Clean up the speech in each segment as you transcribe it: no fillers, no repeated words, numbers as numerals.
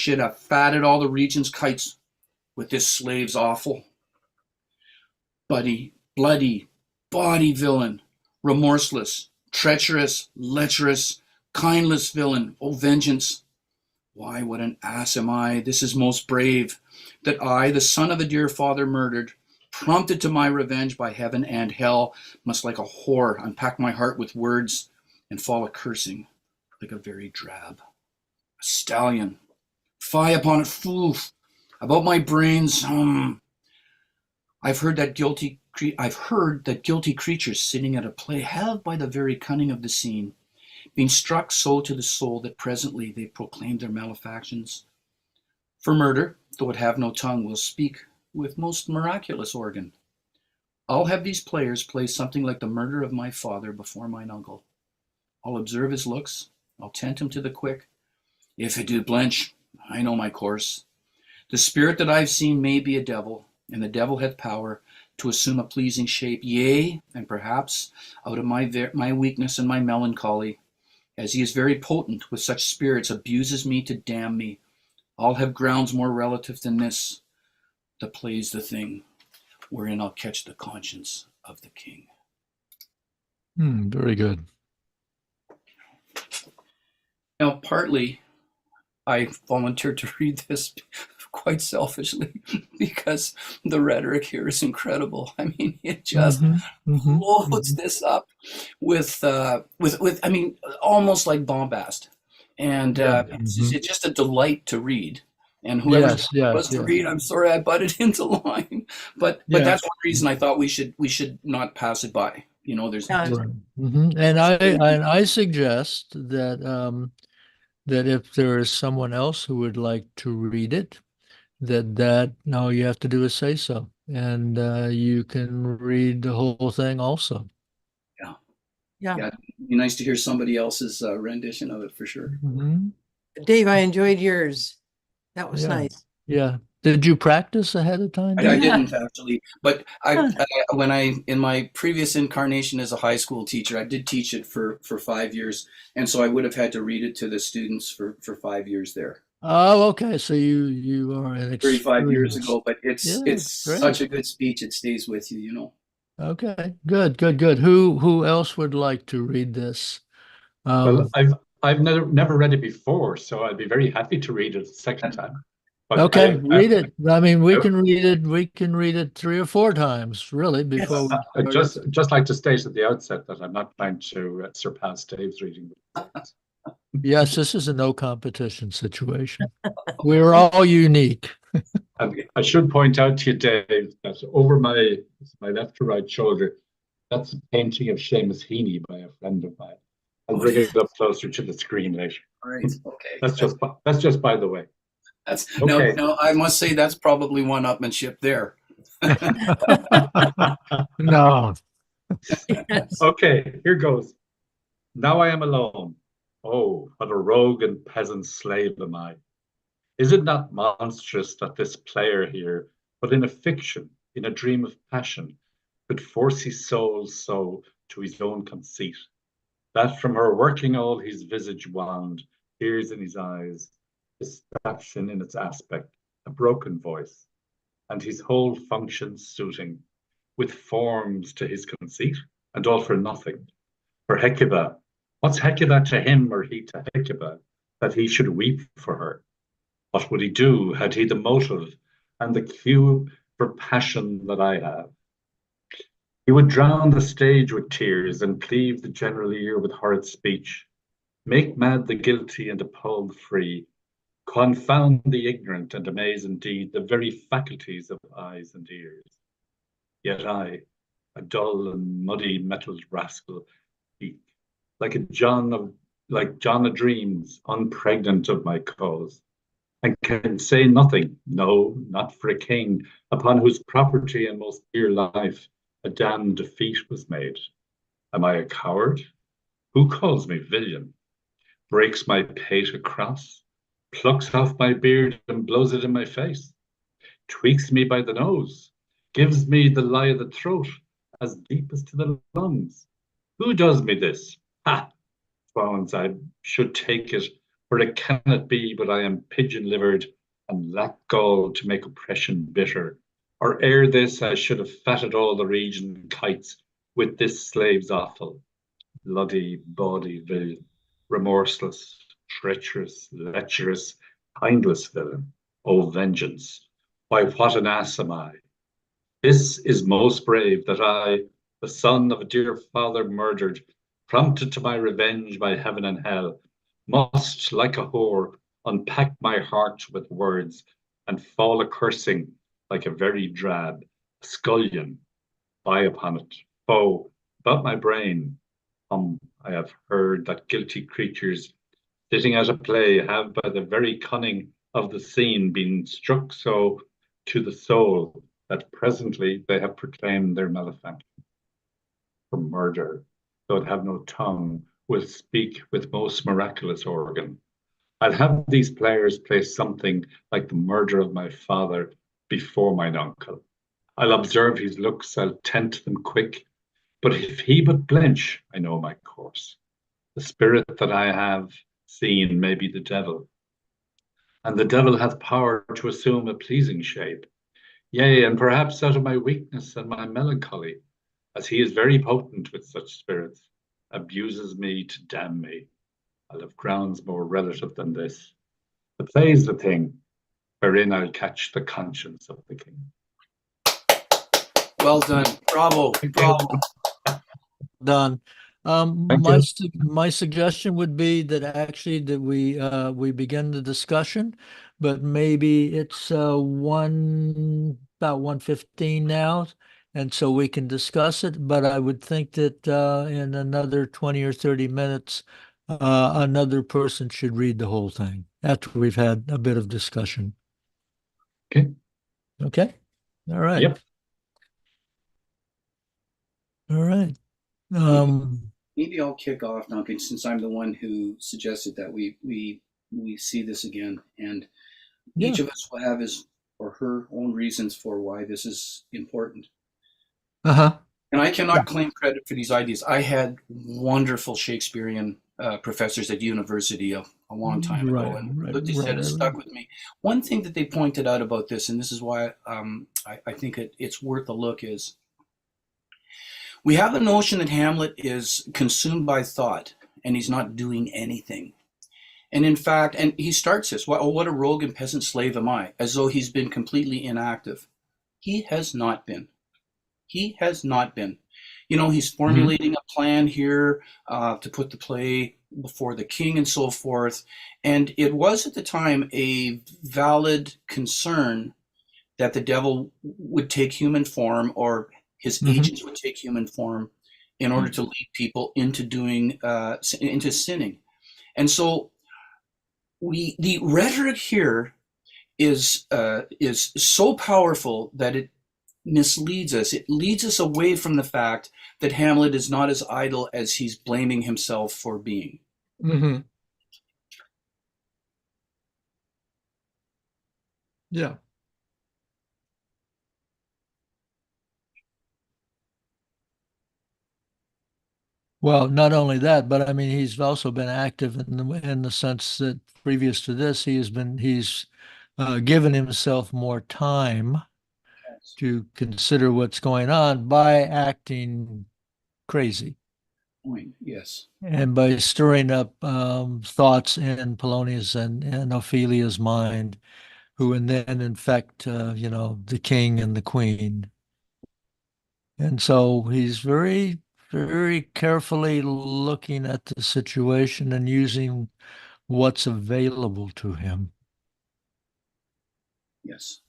should have fatted all the region's kites with this slave's offal. Bloody, bawdy villain, remorseless, treacherous, lecherous, kindless villain, O vengeance! Why, what an ass am I, this is most brave, that I, the son of a dear father murdered, prompted to my revenge by heaven and hell, must like a whore unpack my heart with words and fall a cursing like a very drab. A stallion, fie upon it, fool, about my brains, I've heard that guilty creatures sitting at a play have, by the very cunning of the scene, been struck so to the soul that presently they proclaim their malefactions. For murder, though it have no tongue, will speak with most miraculous organ. I'll have these players play something like the murder of my father before mine uncle. I'll observe his looks, I'll tent him to the quick. If it do blench, I know my course. The spirit that I've seen may be a devil, and the devil hath power to assume a pleasing shape, yea, and perhaps out of my weakness and my melancholy, as he is very potent with such spirits, abuses me to damn me. I'll have grounds more relative than this. The play's the thing, wherein I'll catch the conscience of the king. Very good. Now, partly, I volunteered to read this quite selfishly because the rhetoric here is incredible. I mean, it just loads this up with I mean, almost like bombast, and it's just a delight to read. And whoever was to read, I'm sorry I butted into line, but that's one reason I thought we should not pass it by. You know, there's and I suggest that that if there is someone else who would like to read it, that all you have to do is say so, and you can read the whole thing also. Yeah, it'd be nice to hear somebody else's rendition of it for sure. Dave, I enjoyed yours. That was nice. Yeah. Did you practice ahead of time? I didn't actually, but when in my previous incarnation as a high school teacher, I did teach it for 5 years, and so I would have had to read it to the students for 5 years there. Oh, okay. So you are an 35 years ago, but it's such a good speech; it stays with you, you know. Okay, good. Who else would like to read this? Well, I've never read it before, so I'd be very happy to read it a second time. But okay, read it. I mean, we can read it. We can read it 3 or 4 times, really, before. I'd just like to state at the outset that I'm not trying to surpass Dave's reading. Yes, this is a no competition situation. We're all unique. I should point out to you, Dave, that over my left to right shoulder, that's a painting of Seamus Heaney by a friend of mine. I'll bring it up closer to the screen later. All right. Okay. That's just by the way. That's okay. No, I must say that's probably one-upmanship there. No. Okay, here goes. Now I am alone. Oh, what a rogue and peasant slave am I. Is it not monstrous that this player here, but in a fiction, in a dream of passion, could force his soul so to his own conceit, that from her working all his visage wound, tears in his eyes, distraction in its aspect, a broken voice, and his whole function suiting, with forms to his conceit, and all for nothing. For Hecuba, what's Hecuba to him or he to Hecuba, that he should weep for her? What would he do had he the motive and the cue for passion that I have? He would drown the stage with tears and cleave the general ear with horrid speech, make mad the guilty and appall the free, confound the ignorant and amaze indeed the very faculties of eyes and ears. Yet I, a dull and muddy metalled rascal, speak like John of dreams, unpregnant of my cause, and can say nothing, no, not for a king, upon whose property and most dear life a damned defeat was made. Am I a coward? Who calls me villain? Breaks my pate across, plucks off my beard and blows it in my face, tweaks me by the nose, gives me the lie of the throat, as deep as to the lungs. Who does me this? Ha! Bones, I should take it For it cannot be but I am pigeon-livered and lack gall to make oppression bitter. Or ere this I should have fatted all the region kites with this slave's offal. Bloody, bawdy villain, remorseless, treacherous, lecherous, kindless villain, O vengeance! Why, what an ass am I! This is most brave that I, the son of a dear father murdered, prompted to my revenge by heaven and hell, must, like a whore, unpack my heart with words and fall a cursing like a very drab scullion. Fie upon it, foe, about my brain. I have heard that guilty creatures sitting at a play have by the very cunning of the scene been struck so to the soul that presently they have proclaimed their malefactor. For murder, though it have no tongue, will speak with most miraculous organ. I'll have these players play something like the murder of my father before mine uncle. I'll observe his looks, I'll tent them quick, but if he but blench, I know my course. The spirit that I have seen may be the devil, and the devil hath power to assume a pleasing shape. Yea, and perhaps out of my weakness and my melancholy, as he is very potent with such spirits, abuses me to damn me. I'll have grounds more relative than this. The play's the thing, wherein I'll catch the conscience of the king. Well done. Bravo. Bravo. Done. Thank you. My suggestion would be that actually that we begin the discussion, but maybe it's about 1:15 now, and so we can discuss it. But I would think that in another 20 or 30 minutes, another person should read the whole thing after we've had a bit of discussion. Okay. Okay. All right. Yep. All right. Maybe I'll kick off, Duncan, since I'm the one who suggested that we see this again, and each Yeah. of us will have his or her own reasons for why this is important. Uh-huh. And I cannot claim credit for these ideas. I had wonderful Shakespearean professors at university a long time ago, Right, and right, what they said right, has right. stuck with me. One thing that they pointed out about this, and this is why I think it's worth a look, is we have the notion that Hamlet is consumed by thought and he's not doing anything. And in fact, and he starts this, oh, what a rogue and peasant slave am I, as though he's been completely inactive. He has not been. He has not been. You know, he's formulating a plan here to put the play before the king and so forth. And it was at the time a valid concern that the devil would take human form, or his agents would take human form in order to lead people into doing into sinning. And so the rhetoric here is so powerful that it misleads us. It leads us away from the fact that Hamlet is not as idle as he's blaming himself for being. Mm-hmm. Yeah. Well, not only that, but I mean, he's also been active in the sense that previous to this, he's given himself more time Yes. to consider what's going on by acting crazy Point. Yes. and by stirring up thoughts in Polonius and Ophelia's mind, who and then infect, the king and the queen. And so he's very, very carefully looking at the situation and using what's available to him Yes.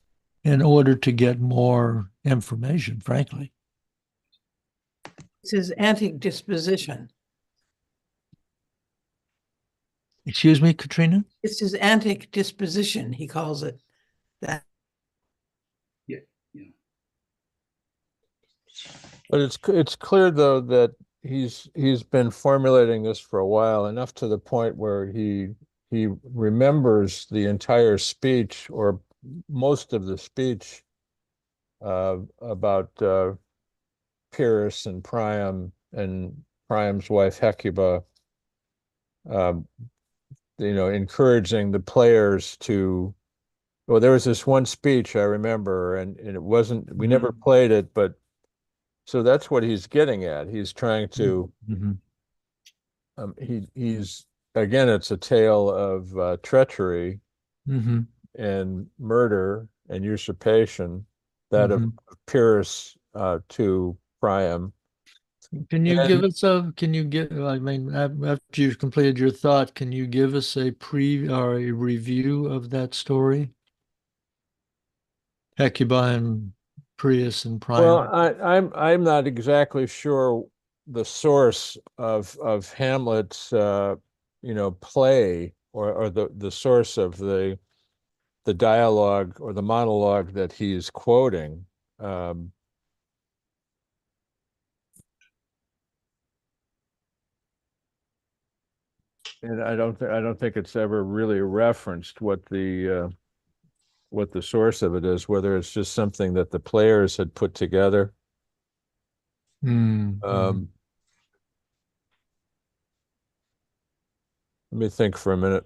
in order to get more information, frankly. It's his antic disposition. Excuse me, Katrina? It's his antic disposition, he calls it. That Yeah. Yeah. But it's clear though that he's been formulating this for a while, enough to the point where he remembers the entire speech or most of the speech about Pyrrhus and Priam's wife Hecuba. encouraging the players to. Well, there was this one speech I remember, and it wasn't. We never played it, but so that's what he's getting at. He's trying to. Mhm. He's again. It's a tale of treachery Mhm. and murder and usurpation, that of Mhm. Pyrrhus to Priam. Can you And give us a, can you give, I mean, after you've completed your thought, can you give us a or a review of that story? Hecuba and Prius and well, Priam. I'm not exactly sure the source of Hamlet's play, or the source of the dialogue or the monologue that he's quoting. Um, and I don't think it's ever really referenced what the source of it is, whether it's just something that the players had put together. Mm. Let me think for a minute.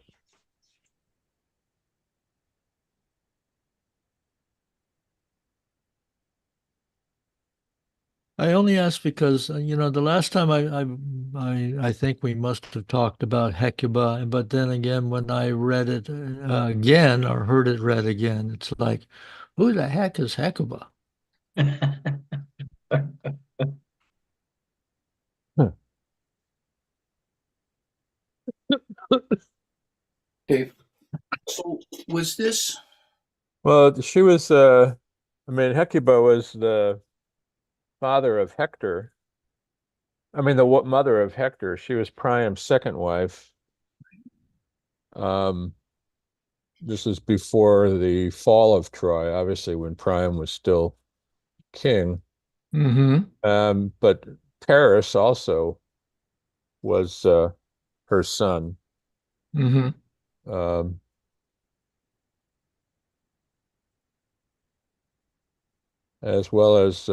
I only ask because the last time I think we must have talked about Hecuba, but then again when I read it again or heard it read again, it's like, who the heck is Hecuba? Dave, so was this? Well, she was, I mean, Hecuba was the father of Hector. I mean, the mother of Hector. She was Priam's second wife. Um, this is before the fall of Troy, obviously, when Priam was still king. Mm-hmm. But Paris also was her son, Mm-hmm. um, as well as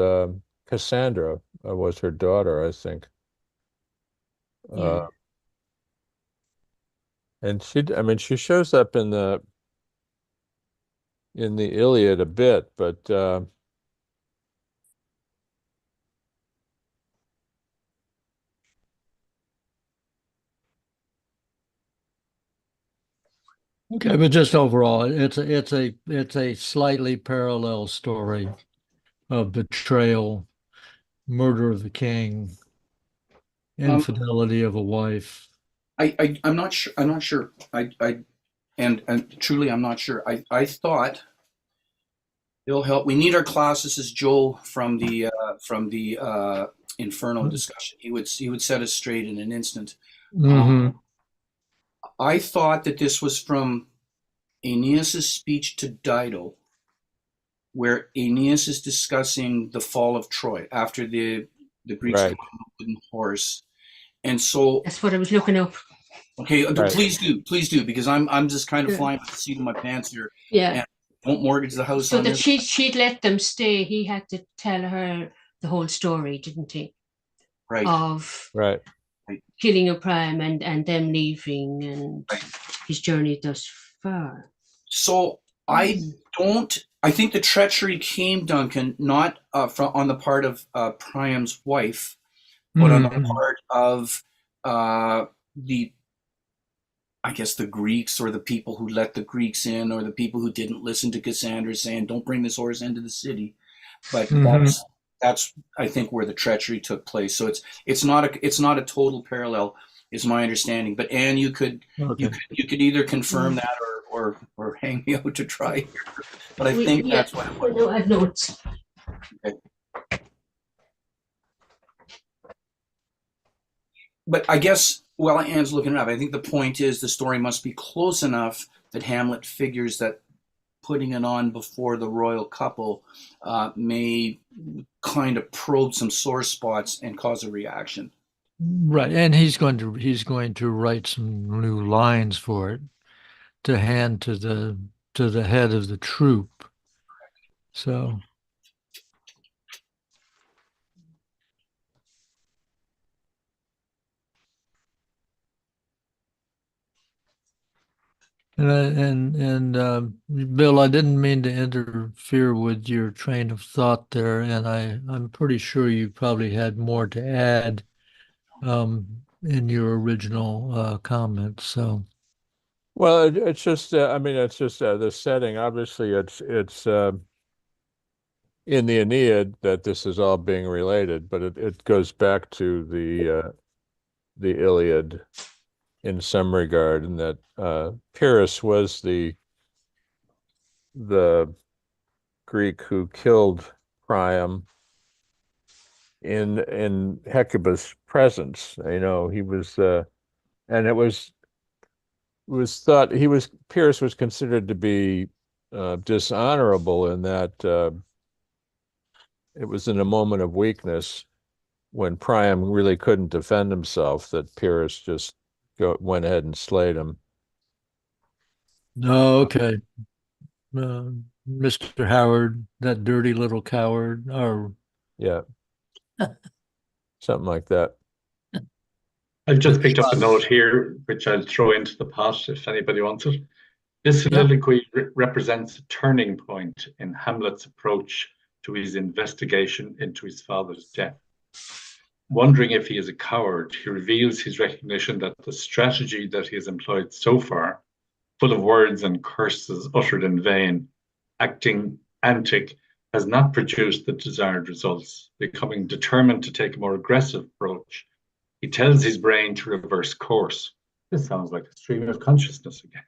Cassandra was her daughter, I think. Yeah. Uh, and I mean, she shows up in the Iliad a bit, but Okay, but just overall, it's a slightly parallel story of betrayal, murder of the king, Um, infidelity of a wife. I'm not sure. I'm not sure. And truly, I'm not sure. I thought it'll help. We need our classes as Joe from the Inferno discussion. He would set us straight in an instant. Mm-hmm. I thought that this was from Aeneas's speech to Dido, where Aeneas is discussing the fall of Troy after the Greeks right, put on a wooden horse. And so, That's what I was looking up. okay, right. please do, because I'm just kind of Yeah. flying with the seat of my pants here, Yeah. and won't mortgage the house So on that this. she'd let them stay. He had to tell her the whole story, didn't he? Right, Of Right. right, killing of Priam and them leaving and right. his journey thus far. So I Mm. don't. I think the treachery came, Duncan, not from on the part of Priam's wife, but on the Mm-hmm. part of the, I guess, the Greeks, or the people who let the Greeks in, or the people who didn't listen to Cassandra saying, "Don't bring this horse into the city." But Mm-hmm. that's I think where the treachery took place. So it's not a total parallel, is my understanding. But Anne, you could you Okay. could you could either confirm Mm. that or hang me out to dry. But I We, think yeah, that's what it I was. know, I've notes. But I guess while Anne's looking it up, I think the point is the story must be close enough that Hamlet figures that putting it on before the royal couple may kind of probe some sore spots and cause a reaction. Right, and he's going to write some new lines for it to hand to the head of the troop. So, Bill, I didn't mean to interfere with your train of thought there, and I'm pretty sure you probably had more to add in your original comments. So, Well, it's just, I mean, it's just the setting. Obviously, it's in the Aeneid that this is all being related, but it goes back to the Iliad in some regard, and that Pyrrhus was the Greek who killed Priam in Hecuba's presence. You know, he was, and it was thought Pyrrhus was considered to be dishonorable in that it was in a moment of weakness when Priam really couldn't defend himself that Pyrrhus just went ahead and slayed him. no, okay. Mr. Howard, that dirty little coward, or Yeah, something like that. I've just picked up a note here, which I'll throw into the pot if anybody wants it. This soliloquy represents a turning point in Hamlet's approach to his investigation into his father's death. Wondering if he is a coward, he reveals his recognition that the strategy that he has employed so far, full of words and curses uttered in vain, acting antic, has not produced the desired results. Becoming determined to take a more aggressive approach, he tells his brain to reverse course. This sounds like a stream of consciousness again.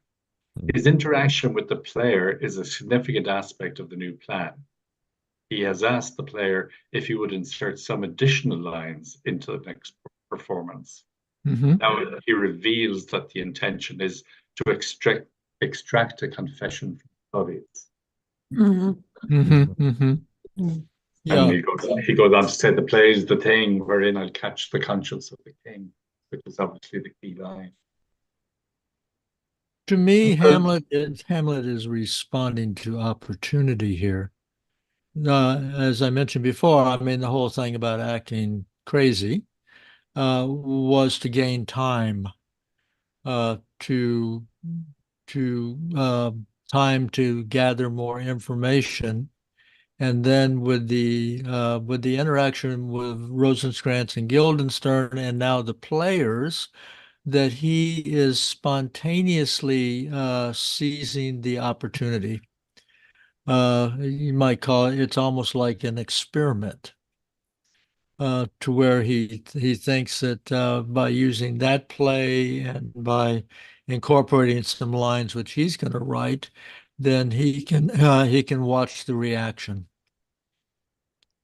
His interaction with the player is a significant aspect of the new plan. He has asked the player if he would insert some additional lines into the next performance. Now he reveals that the intention is to extract a confession from Claudius. Yeah. And he goes on to say, the play is the thing wherein I'll catch the conscience of the king, which is obviously the key line. To me, Hamlet is responding to opportunity here. As I mentioned before, I mean, the whole thing about acting crazy was to gain time to time to gather more information, and then with the interaction with Rosencrantz and Guildenstern, and now the players, that he is spontaneously seizing the opportunity. You might call it, it's almost like an experiment, to where he thinks that by using that play and by incorporating some lines which he's going to write, then he can watch the reaction.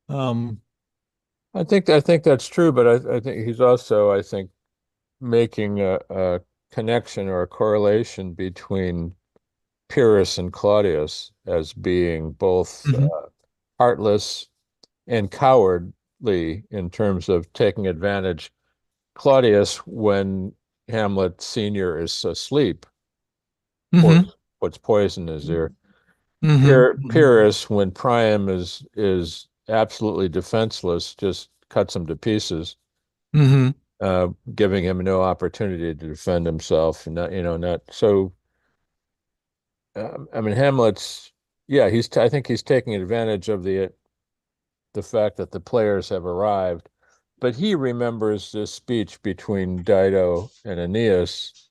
I think that's true, but I think he's also, I think, making a connection or a correlation between Pyrrhus and Claudius as being both heartless and cowardly in terms of taking advantage. Claudius, when Hamlet Sr. is asleep, puts poison in his ear. Pyrrhus, when Priam is absolutely defenseless, just cuts him to pieces, giving him no opportunity to defend himself. And not so. I mean, Hamlet's, yeah, I think he's taking advantage of the fact that the players have arrived, but he remembers this speech between Dido and Aeneas,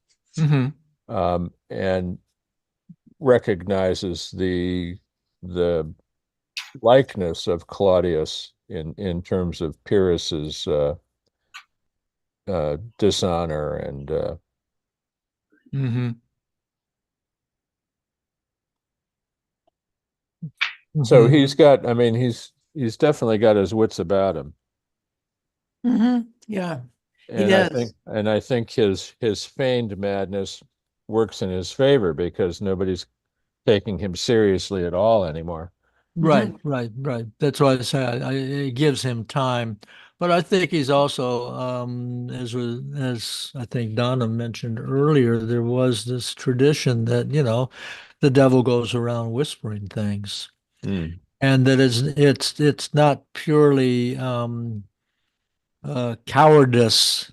and recognizes the likeness of Claudius in terms of Pyrrhus's dishonor and so he's got, I mean, he's definitely got his wits about him. Yeah, And I think his feigned madness works in his favor because nobody's taking him seriously at all anymore. Right. That's why I say it gives him time. But I think he's also, as I think Donna mentioned earlier, there was this tradition that, the devil goes around whispering things. And that it's not purely cowardice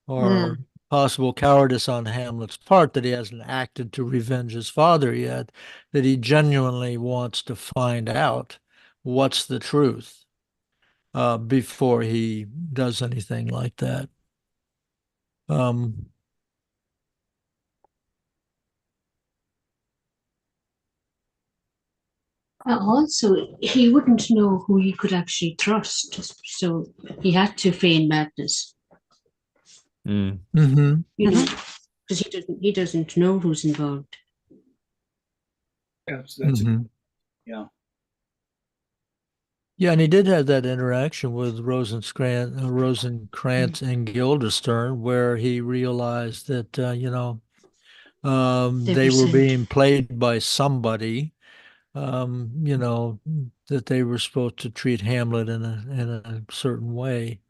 or possible cowardice on Hamlet's part that he hasn't acted to revenge his father yet, that he genuinely wants to find out what's the truth before he does anything like that. Um, Also, he wouldn't know who he could actually trust, so he had to feign madness. Mm. mhm. Because he doesn't know who's involved. That's Mhm. yeah. Yeah, and he did have that interaction with Rosencrantz and Guildenstern, where he realized that they were being played by somebody. That they were supposed to treat Hamlet in a certain way.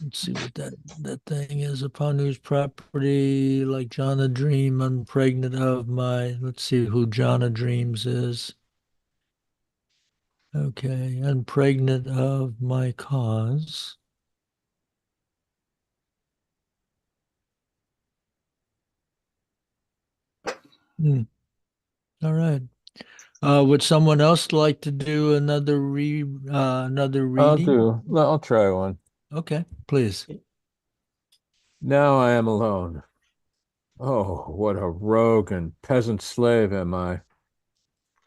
Let's see what that thing is. Upon whose property, like John a Dream, unpregnant of my. Let's see who John a Dreams is. Okay, unpregnant of my cause. All right. Would someone else like to do another reading? I'll try one. Okay, please. Now I am alone. Oh, what a rogue and peasant slave am I.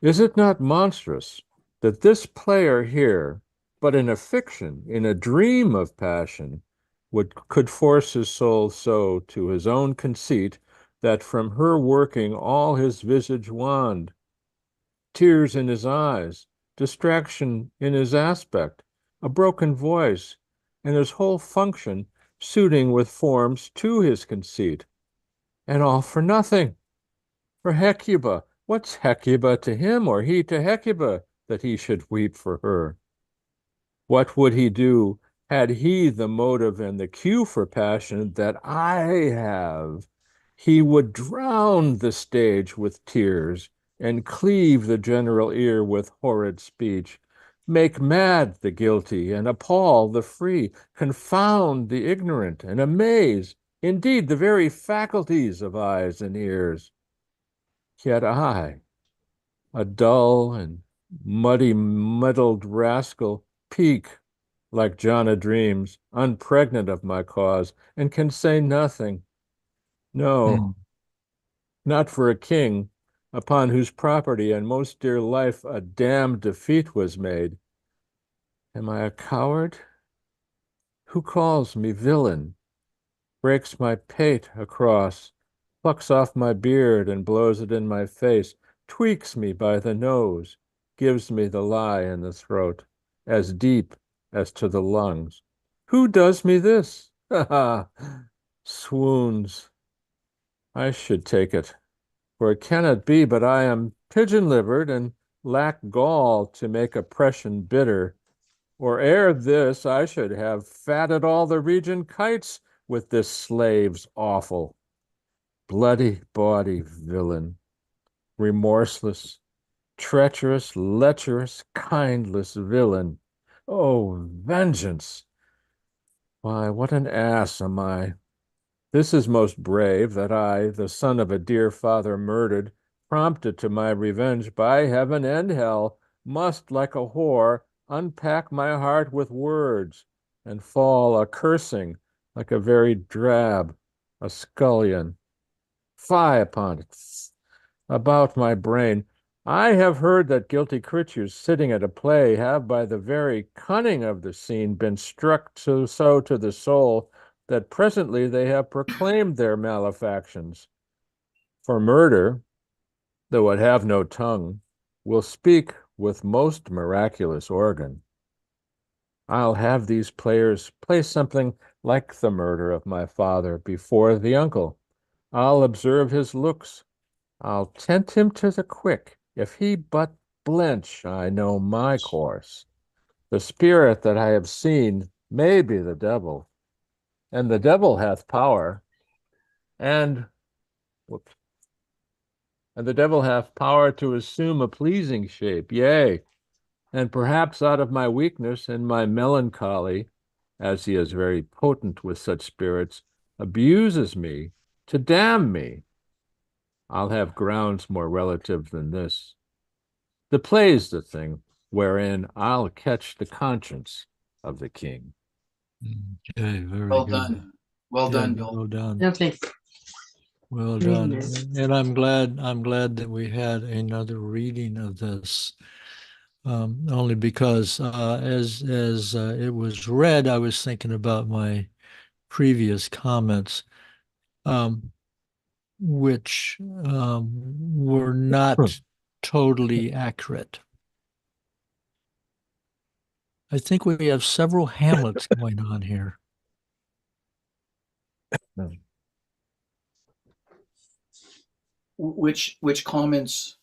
Is it not monstrous that this player here, but in a fiction, in a dream of passion, could force his soul so to his own conceit that from her working all his visage wand, tears in his eyes, distraction in his aspect, a broken voice, and his whole function suiting with forms to his conceit, and all for nothing? For Hecuba, what's Hecuba to him, or he to Hecuba, that he should weep for her? What would he do had he the motive and the cue for passion that I have? He would drown the stage with tears, and cleave the general ear with horrid speech, make mad the guilty, and appall the free, confound the ignorant, and amaze, indeed, the very faculties of eyes and ears. Yet I, a dull and muddled rascal, peak like John a Dreams, unpregnant of my cause, and can say nothing. No, not for a king, upon whose property and most dear life a damned defeat was made. Am I a coward? Who calls me villain, breaks my pate across, plucks off my beard and blows it in my face, tweaks me by the nose, gives me the lie in the throat, as deep as to the lungs? Who does me this? Ha ha! Swoons. I should take it, for it cannot be but I am pigeon-livered and lack gall to make oppression bitter. Or ere this, I should have fatted all the region kites with this slave's awful. Bloody body villain, remorseless, treacherous, lecherous, kindless villain. Oh, vengeance! Why, what an ass am I! This is most brave, that I, the son of a dear father murdered, prompted to my revenge by heaven and hell, must, like a whore, unpack my heart with words, and fall a cursing like a very drab, a scullion. Fie upon it! About my brain, I have heard that guilty creatures sitting at a play have by the very cunning of the scene been struck so to the soul that presently they have proclaimed their malefactions. For murder, though it have no tongue, will speak with most miraculous organ. I'll have these players play something like the murder of my father before the uncle. I'll observe his looks. I'll tempt him to the quick. If he but blench, I know my course. The spirit that I have seen may be the devil, and the devil hath power, and whoops, and the devil hath power to assume a pleasing shape, yea, and perhaps out of my weakness and my melancholy, as he is very potent with such spirits, abuses me to damn me. I'll have grounds more relative than this. The play's the thing wherein I'll catch the conscience of the king. Okay, very Well good. done. Well Yeah, done, Bill. well done. Lovely. Well Really done. nice. And I'm glad that we had another reading of this. Only because as it was read, I was thinking about my previous comments, which were not totally accurate. I think we have several Hamlets going on here. Which comments?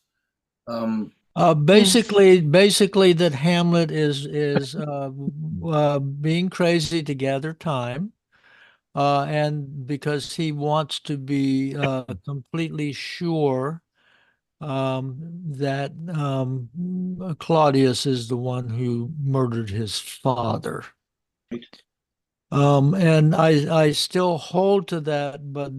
Basically that Hamlet is being crazy to gather time, and because he wants to be completely sure that Claudius is the one who murdered his father. And I still hold to that, but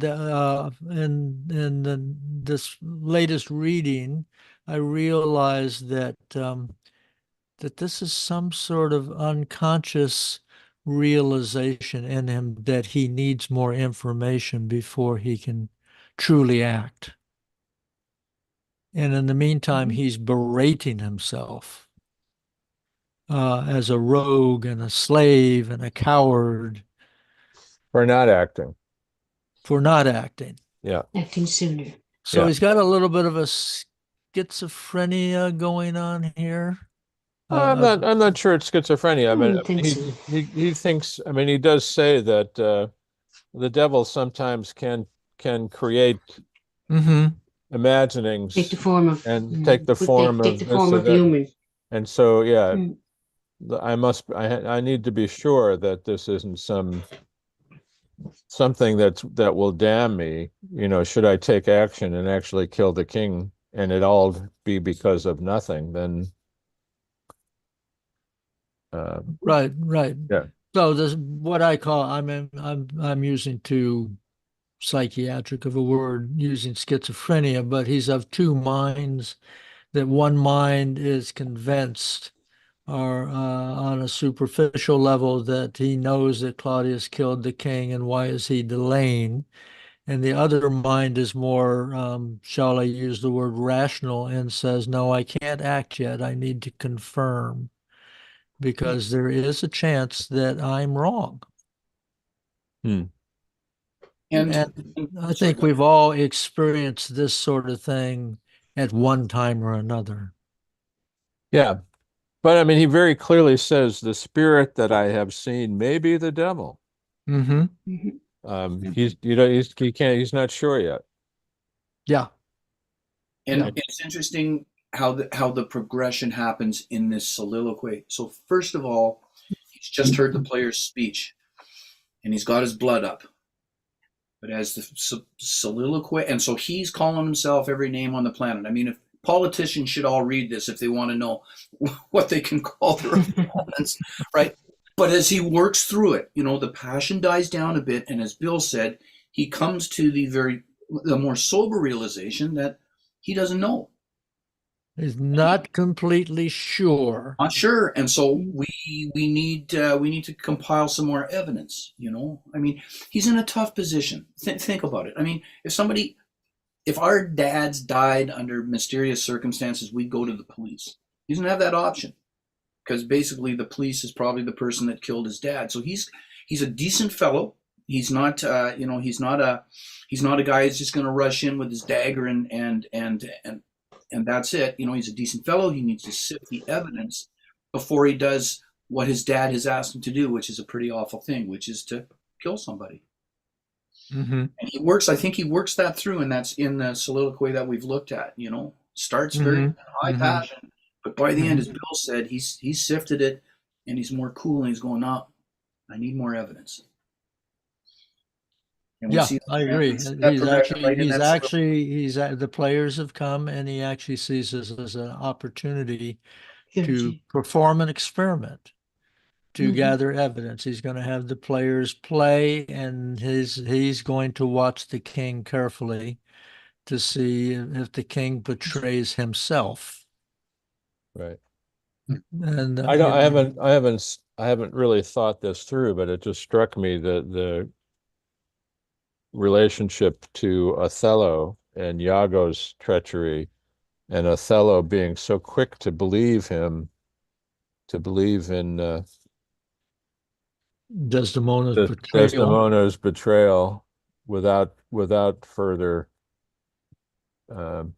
in this latest reading, I realized that that this is some sort of unconscious realization in him that he needs more information before he can truly act. And in the meantime, he's berating himself as a rogue and a slave and a coward For not acting. for not acting. Yeah. Acting sooner. So Yeah. he's got a little bit of a schizophrenia going on here. I'm not sure it's schizophrenia. I mean, I think so. he thinks, I mean, he does say that the devil sometimes can create Mhm. imaginings Take the form of and take the form take of the this form or of that. human. And so, yeah, Mm. I need to be sure that this isn't something that will damn me. You know, should I take action and actually kill the king and it all be because of nothing, then Right. yeah. So this what I call I'm using too psychiatric of a word using schizophrenia, but he's of two minds. That one mind is convinced or on a superficial level that he knows that Claudius killed the king and why is he delaying? And the other mind is more, shall I use the word rational, and says, no, I can't act yet. I need to confirm because there is a chance that I'm wrong. And And I think we've all experienced this sort of thing at one time or another. Yeah. But I mean, he very clearly says the spirit that I have seen may be the devil. Mm-hmm. He's not sure yet. Yeah. And it's interesting how the progression happens in this soliloquy. So first of all, he's just heard the player's speech, and he's got his blood up. But as the soliloquy, and so he's calling himself every name on the planet. I mean, if politicians should all read this if they want to know what they can call their opponents, right? But as he works through it, you know, the passion dies down a bit, and as Bill said, he comes to the more sober realization that he doesn't know. He's not completely sure. Not sure, and so we need to compile some more evidence. You know, I mean, he's in a tough position. Think about it. I mean, if our dads died under mysterious circumstances, we'd go to the police. He doesn't have that option because basically the police is probably the person that killed his dad. So he's a decent fellow. He's not he's not a guy who's just going to rush in with his dagger and that's it. You know, he's a decent fellow. He needs to sift the evidence before he does what his dad has asked him to do, which is a pretty awful thing, which is to kill somebody. Mm-hmm. And I think he works that through, and that's in the soliloquy that we've looked at, you know. Starts very high passion, but by the end, as Bill said, he's sifted it and he's more cool and he's going, no, I need more evidence. And we see I agree. The players have come and he actually sees this as an opportunity to Gotcha. perform an experiment, to Mhm. gather evidence. He's going to have the players play, and he's going to watch the king carefully to see if the king betrays himself. Right. And I don't, I haven't really thought this through, but it just struck me that the relationship to Othello and Iago's treachery, and Othello being so quick to believe him, to believe in Desdemona's betrayal. Desdemona's betrayal without further. Um,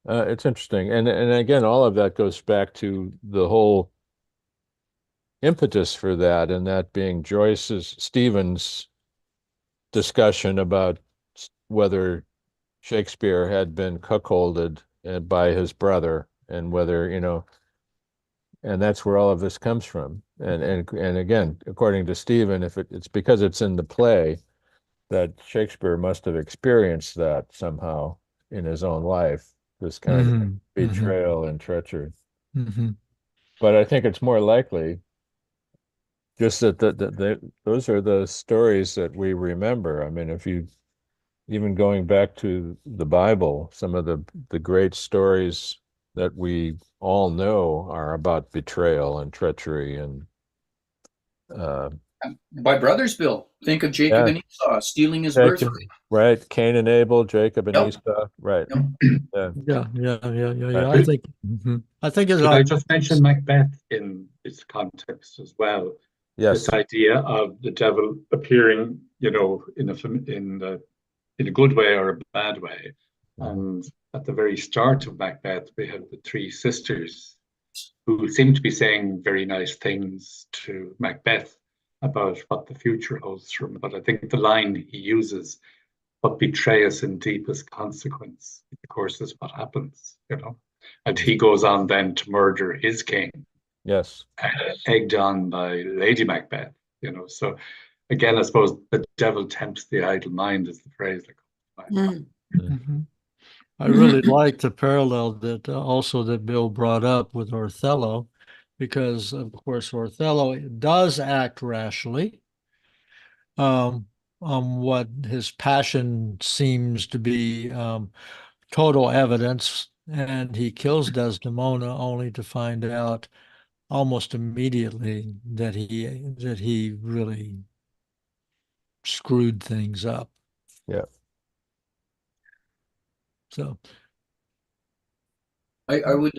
it's interesting, and again, all of that goes back to the whole impetus for that, and that being Stephen's discussion about whether Shakespeare had been cuckolded by his brother, and whether, and that's where all of this comes from. And again, according to Stephen, if it's because it's in the play, that Shakespeare must have experienced that somehow in his own life, this kind of Mhm, betrayal and treachery. mhm. But I think it's more likely just that those are the stories that we remember. I mean, if you even going back to the Bible, some of the great stories that we all know are about betrayal and treachery and uh, By brothers, Bill. Think of Jacob yeah, and Esau stealing his Jacob, birthright. right? Cain and Abel, Jacob and Yep. Esau, right? Yep. Yeah, Yeah. Right. I think it's Could I just mention Macbeth in its context as well? This yes, idea of the devil appearing, in a good way or a bad way. And at the very start of Macbeth, we have the three sisters who seem to be saying very nice things to Macbeth about what the future holds for him. But I think the line he uses, "What betray us in deepest consequence," of course, is what happens. And he goes on then to murder his king, yes, egged on by Lady Macbeth. So again, I suppose the devil tempts the idle mind is the phrase that comes to mind. Mhm. I really like the parallel that also that Bill brought up with Othello, because of course Othello does act rashly. Um, what his passion seems to be total evidence, and he kills Desdemona only to find out almost immediately that he really screwed things up. yeah, So I would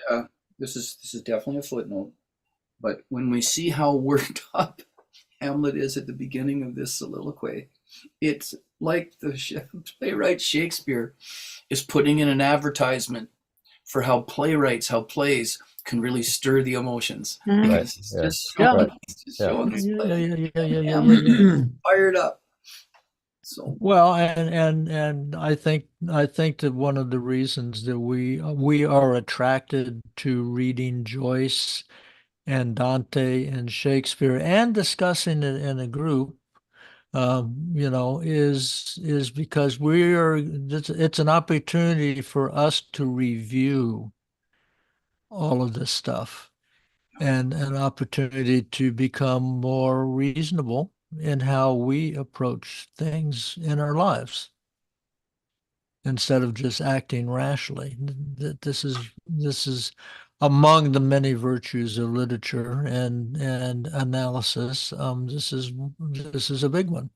this is definitely a footnote, but when we see how worked up Hamlet is at the beginning of this soliloquy, it's like the playwright Shakespeare is putting in an advertisement for how plays can really stir the emotions. right, Because it's yeah, just showing, right, it's just yeah. showing this play. yeah. Hamlet fired up. So Well, and I think that one of the reasons that we are attracted to reading Joyce and Dante and Shakespeare and discussing it in a group, is because it's an opportunity for us to review all of this stuff, and an opportunity to become more reasonable in how we approach things in our lives instead of just acting rashly. This is among the many virtues of literature and analysis. This is a big one.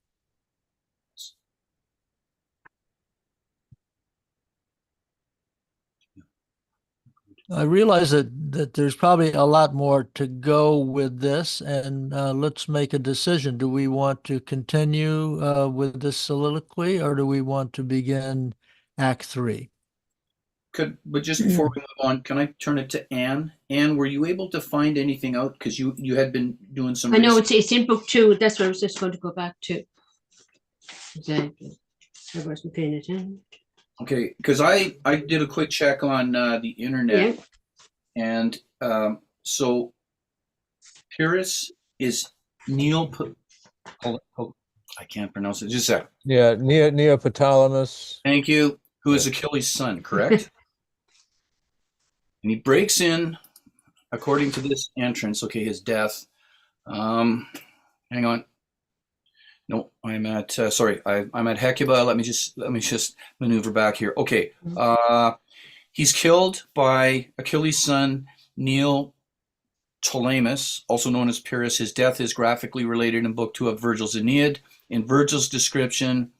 I realize that there's probably a lot more to go with this, and let's make a decision. Do we want to continue with this soliloquy, or do we want to begin Act 3? but just before we move on, can I turn it to Anne? Anne, were you able to find anything out? Because you had been doing some I know research. it's in book 2. That's what I was just going to go back to. Exactly. I wasn't paying attention. Okay, because I did a quick check on the internet, Yeah. and so Pyrrhus is I can't pronounce it. Just a sec. Yeah, Neoptolemus. Thank you. Who is Achilles' son, correct? And he breaks in according to this entrance, okay, his death. Hang on. No, I'm at sorry, I'm at Hecuba. Let me just maneuver back here. Okay. He's killed by Achilles' son Neoptolemus, also known as Pyrrhus. His death is graphically related in Book 2 of Virgil's Aeneid. In Virgil's description,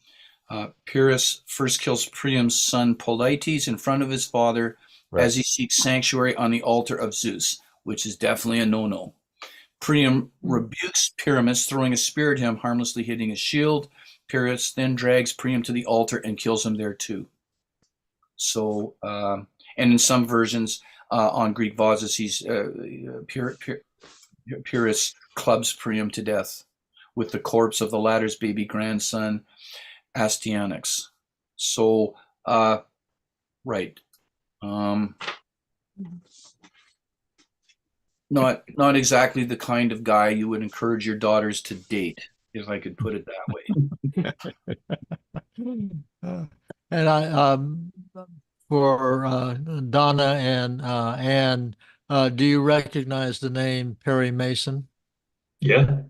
Pyrrhus first kills Priam's son Polites in front of his father as he seeks sanctuary on the altar of Zeus, which is definitely a no-no. Priam rebukes Pyramus, throwing a spear at him, harmlessly hitting his shield. Pyrrhus then drags Priam to the altar and kills him there too. So, and in some versions on Greek vases, Pyrrhus clubs Priam to death with the corpse of the latter's baby grandson, Astyanax. So, right. Not exactly the kind of guy you would encourage your daughters to date, if I could put it that way. And for Donna and Anne, do you recognize the name Perry Mason? Yeah,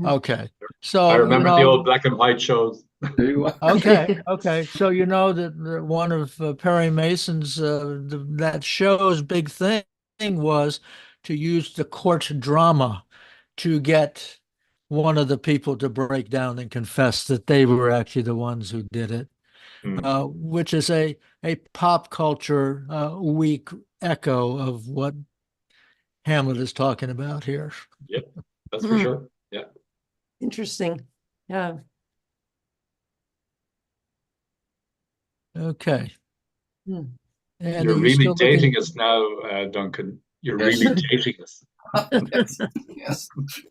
Okay, so I remember the old black and white shows. Okay. So you know that one of Perry Mason's that show's big thing was to use the court drama to get one of the people to break down and confess that they were actually the ones who did it, which is a pop culture weak echo of what Hamlet is talking about here. Yep, that's for sure. Yeah. Interesting. Yeah. Okay. Hmm. And You're are you really still looking- dating us now, Duncan. You're really dating us. Yes,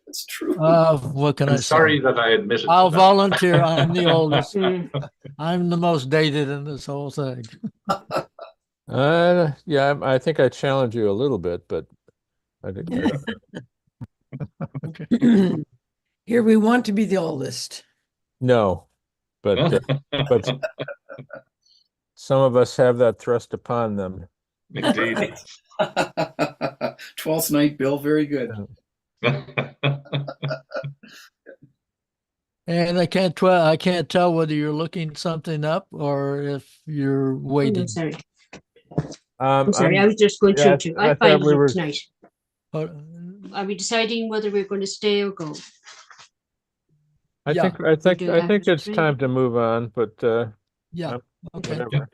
that's true. What can I I'm say? sorry that I admitted to I'll that. volunteer. I'm the oldest. I'm the most dated in this whole thing. Yeah, I think I challenge you a little bit, but I think Here we want to be the oldest. no, but some of us have that thrust upon them. Indeed. 12th night, Bill. Very good. And I can't tell whether you're looking something up or if you're Oh, waiting. no, sorry. I'm sorry, I I'm- was just going yeah, through to. I I thought find we it were- tonight. Are we deciding whether we're going to stay or go? I Yeah. think do that it's today. time to move on, but Yeah. Okay. whatever.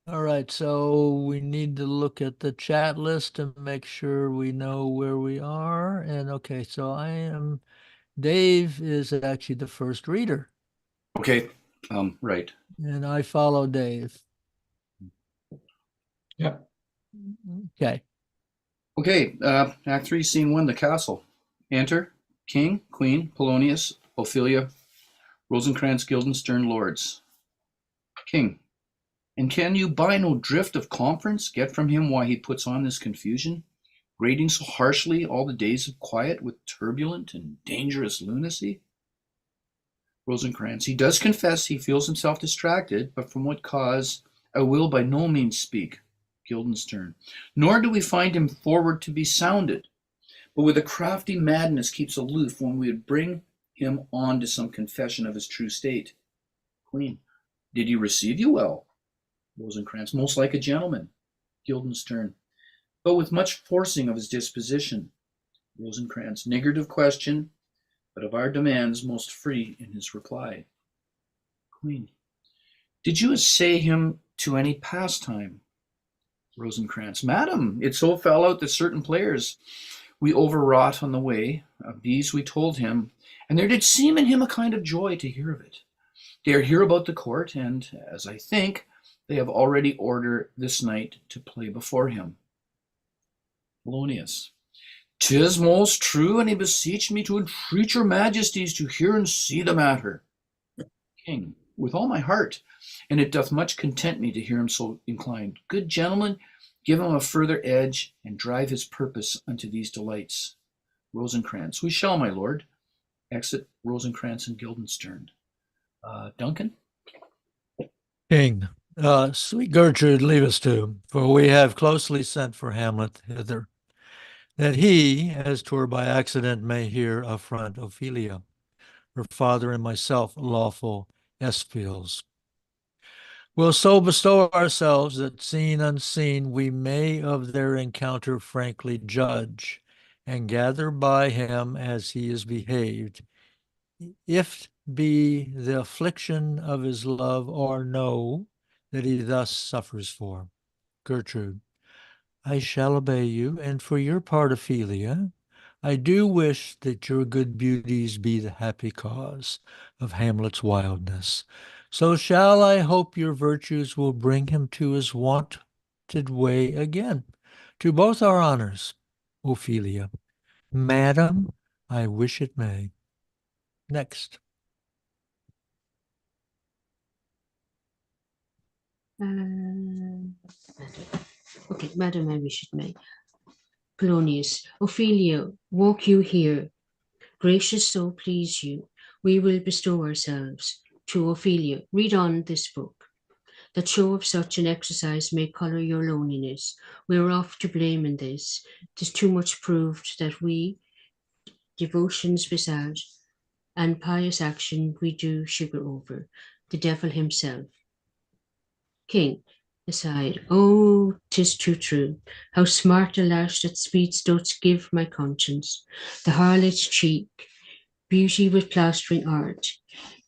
All right. So we need to look at the chat list and make sure we know where we are. And okay, so Dave is actually the first reader, Okay. Right. and I follow Dave. Yeah. Okay. Okay. Act 3, Scene 1, the castle. Enter King, Queen, Polonius, Ophelia, Rosencrantz, Guildenstern, lords. King. And can you by no drift of conference get from him why he puts on this confusion, grating so harshly all the days of quiet with turbulent and dangerous lunacy? Rosencrantz. He does confess he feels himself distracted, but from what cause I will by no means speak. Guildenstern. Nor do we find him forward to be sounded, but with a crafty madness keeps aloof when we would bring him on to some confession of his true state. Queen. Did he receive you well? Rosencrantz. Most like a gentleman. Guildenstern. But with much forcing of his disposition. Rosencrantz. Niggard of question, but of our demands most free in his reply. Queen. Did you essay him to any pastime? Rosencrantz. Madam, it so fell out that certain players we overwrought on the way, of these we told him, and there did seem in him a kind of joy to hear of it. They are here about the court, and, as I think, they have already ordered this night to play before him. Polonius. 'Tis most true, and he beseeched me to entreat your majesties to hear and see the matter. King. With all my heart, and it doth much content me to hear him so inclined. Good gentlemen, give him a further edge, and drive his purpose unto these delights. Rosencrantz. We shall, my lord. Exit Rosencrantz and Guildenstern. Duncan? King. Sweet Gertrude, leave us to, for we have closely sent for Hamlet hither. that he, as 'twere by accident, may here affront Ophelia, her father and myself, lawful espials. We'll so bestow ourselves that, seen unseen, we may of their encounter frankly judge, and gather by him as he is behaved, if be the affliction of his love, or no, that he thus suffers for. Gertrude. I shall obey you, and for your part, Ophelia, I do wish that your good beauties be the happy cause of Hamlet's wildness. So shall I hope your virtues will bring him to his wonted way again. To both our honors, Ophelia. Madam, I wish it may. Next. Okay, Madam, I wish it may. Polonius. Ophelia, walk you here. Gracious, so please you. We will bestow ourselves. To Ophelia, read on this book. That show of such an exercise may colour your loneliness. We are oft to blame in this. 'Tis too much proved that we, devotions beside, and pious action we do sugar over, the devil himself. King, aside, oh, 'tis too true. How smart a lash that speeds doth give my conscience. The harlot's cheek, beauty with plastering art,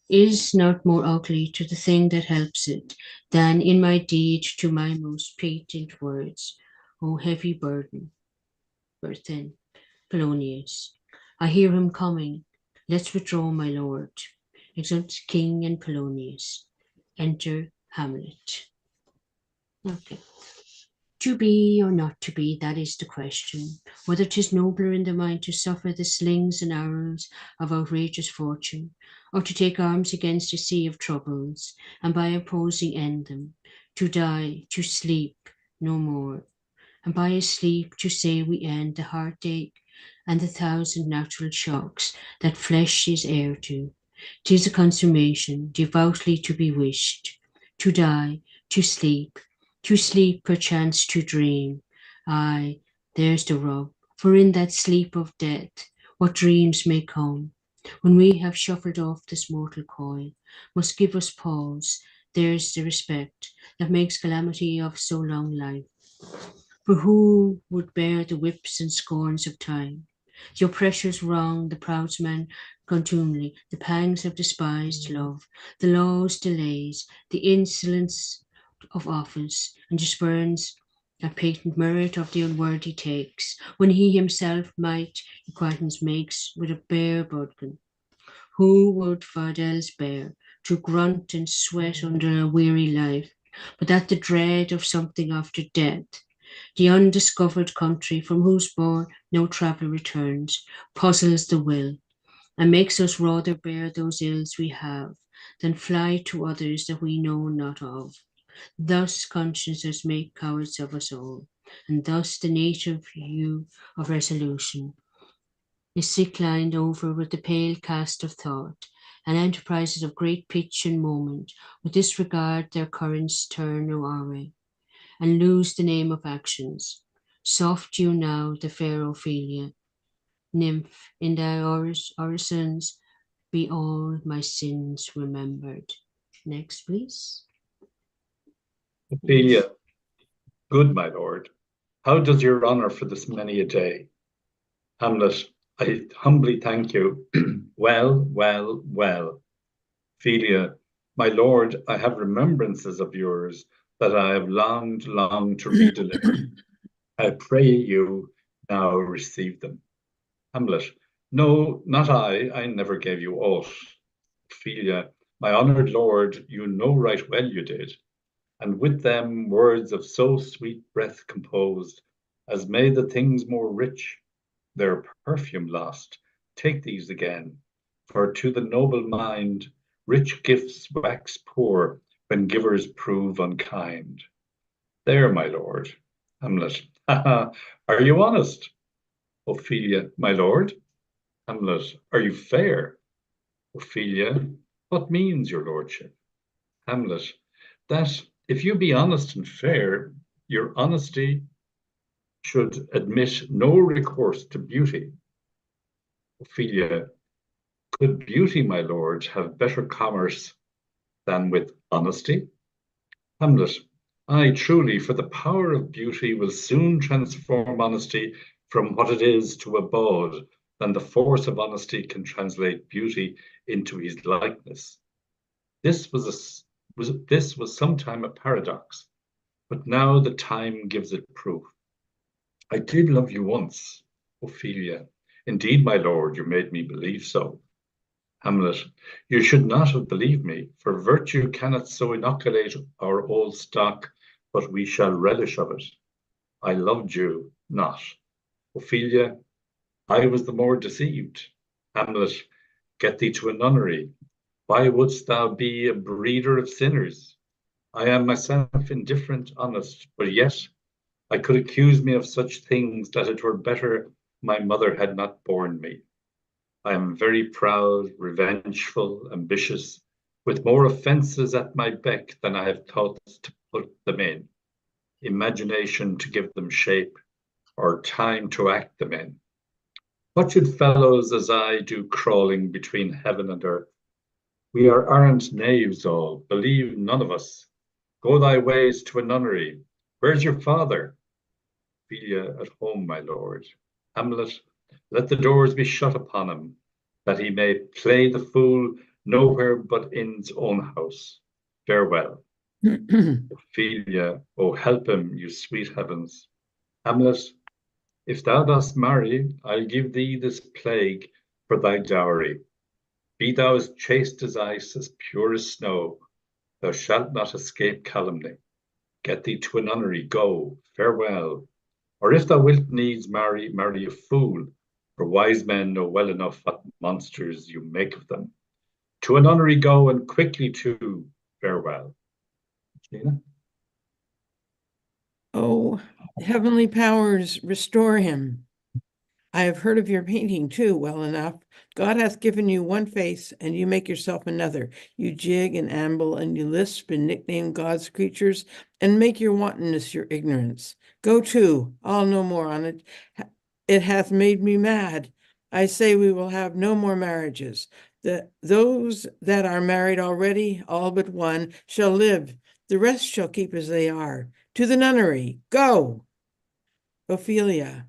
is not more ugly to the thing that helps it, than in my deed to my most patent words. O heavy burden. Polonius. I hear him coming. Let's withdraw, my lord. Exeunt King and Polonius. Enter Hamlet. Okay. To be or not to be, that is the question. Whether 'tis nobler in the mind to suffer the slings and arrows of outrageous fortune, or to take arms against a sea of troubles, and by opposing end them, to die, to sleep no more, and by a sleep to say we end the heartache and the thousand natural shocks that flesh is heir to. 'Tis a consummation devoutly to be wished, to die, to sleep perchance to dream. Aye, there's the rub, for in that sleep of death, what dreams may come, when we have shuffled off this mortal coil, must give us pause. There's the respect that makes calamity of so long life. For who would bear the whips and scorns of time, the oppressor's wrong, the proud man's contumely, the pangs of despised love, the law's delays, the insolence of office, and the spurns at patent merit of the unworthy takes, when he himself might acquaintance makes with a bare bodkin? Who would fidels bear to grunt and sweat under a weary life, but that the dread of something after death, the undiscovered country from whose bourne no traveller returns, puzzles the will, and makes us rather bear those ills we have, than fly to others that we know not of. Thus consciences make cowards of us all, and thus the native hue of resolution is sicklined over with the pale cast of thought, and enterprises of great pitch and moment, with disregard their currents turn no our way, and lose the name of actions. Soft you now, the fair Ophelia, nymph, in thy orisons be all my sins remembered. Next, please. Ophelia, good my lord, how does your honour for this many a day? Hamlet, I humbly thank you. Well, well, well. Ophelia, my lord, I have remembrances of yours that I have longed to redeliver. I pray you now receive them. Hamlet, no, not I never gave you aught. Ophelia, my honoured lord, you know right well you did, and with them words of so sweet breath composed, as made the things more rich, their perfume lost. Take these again, for to the noble mind, rich gifts wax poor when givers prove unkind. There, my lord. Hamlet, are you honest? Ophelia, my lord. Hamlet, are you fair? Ophelia, what means your lordship? Hamlet, that if you be honest and fair, your honesty should admit no recourse to beauty. Ophelia, could beauty, my lord, have better commerce than with honesty? Hamlet, aye, truly, for the power of beauty will soon transform honesty from what it is to a bawd, than the force of honesty can translate beauty into his likeness. This was sometime a paradox, but now the time gives it proof. I did love you once, Ophelia. Indeed, my lord, you made me believe so. Hamlet, you should not have believed me, for virtue cannot so inoculate our old stock, but we shall relish of it. I loved you not. Ophelia, I was the more deceived. Hamlet, get thee to a nunnery. Why wouldst thou be a breeder of sinners? I am myself indifferent, honest, but yet I could accuse me of such things that it were better my mother had not borne me. I am very proud, revengeful, ambitious, with more offences at my beck than I have thoughts to put them in, imagination to give them shape, or time to act them in. What should fellows as I do crawling between heaven and earth? We are arrant knaves all, believe none of us. Go thy ways to a nunnery. Where's your father? Ophelia, at home, my lord. Hamlet, let the doors be shut upon him, that he may play the fool nowhere but in's own house. Farewell. Ophelia, oh help him, you sweet heavens. Hamlet, if thou dost marry, I'll give thee this plague for thy dowry. Be thou as chaste as ice, as pure as snow, thou shalt not escape calumny. Get thee to a nunnery, go, farewell. Or if thou wilt needs marry, marry a fool, for wise men know well enough what monsters you make of them. To a nunnery go, and quickly too, farewell. Gina? Oh, heavenly powers, restore him. I have heard of your painting too, well enough. God hath given you one face, and you make yourself another. You jig and amble, and you lisp and nickname God's creatures, and make your wantonness your ignorance. Go to, I'll no more on it. It hath made me mad. I say we will have no more marriages. Those that are married already, all but one, shall live. The rest shall keep as they are. To the nunnery, go! Ophelia.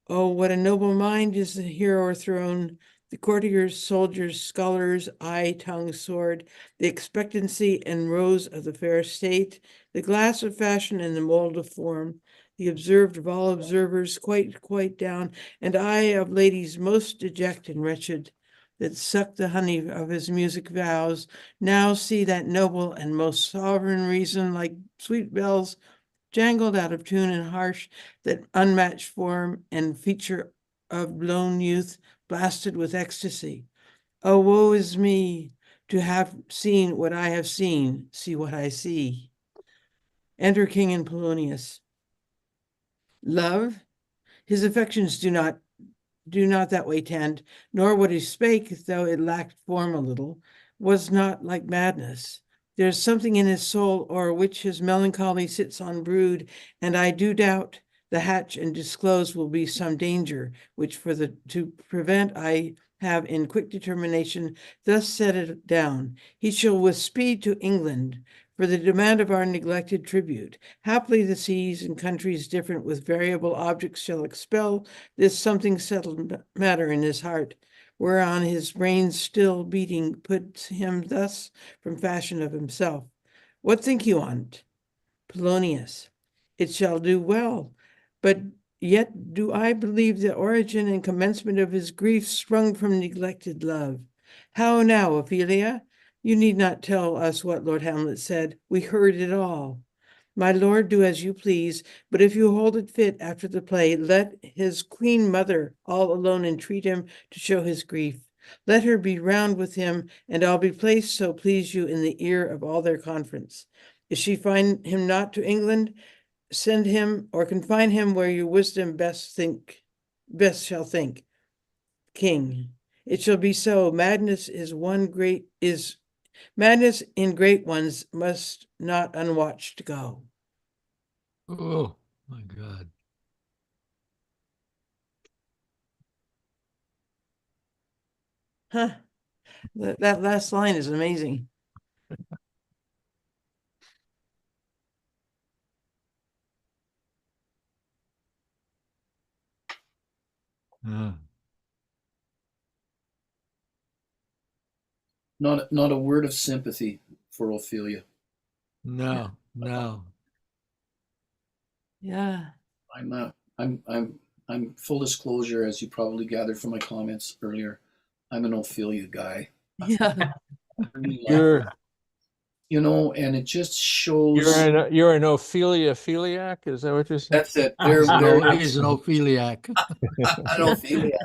Oh, what a noble mind is the hero throne, the courtiers, soldiers, scholars, eye, tongue, sword, the expectancy and rose of the fair state, the glass of fashion and the mold of form, the observed of all observers, quite down, and I of ladies most deject and wretched, that suck the honey of his music vows, now see that noble and most sovereign reason, like sweet bells, jangled out of tune and harsh, that unmatched form and feature of blown youth blasted with ecstasy. Oh, woe is me to have seen what I have seen, see what I see. Enter King and Polonius. Love, his affections do not that way tend, nor what he spake, though it lacked form a little, was not like madness. There's something in his soul o'er which his melancholy sits on brood, and I do doubt the hatch and disclose will be some danger, which to prevent I have in quick determination thus set it down. He shall with speed to England, for the demand of our neglected tribute. Haply the seas and countries different with variable objects shall expel this something settled matter in his heart, whereon his brains still beating puts him thus from fashion of himself. What think you on't? Polonius. It shall do well, but yet do I believe the origin and commencement of his grief sprung from neglected love. How now, Ophelia? You need not tell us what Lord Hamlet said. We heard it all. My lord, do as you please, but if you hold it fit after the play, let his queen mother all alone entreat him to show his grief. Let her be round with him, and I'll be placed, so please you, in the ear of all their conference. If she find him not to England, send him or confine him where your wisdom best shall think. King, it shall be so. Madness in great ones must not unwatched go. Oh my God. Huh. That last line is amazing. Not a word of sympathy for Ophelia. No, no. Yeah. I'm full disclosure, as you probably gathered from my comments earlier. I'm an Ophelia guy. Yeah. I really like You're her, you know, and it just shows. you're an Ophelia philiac, is that what you're saying? That's it. There we go. He's an Opheliac. An Ophelia.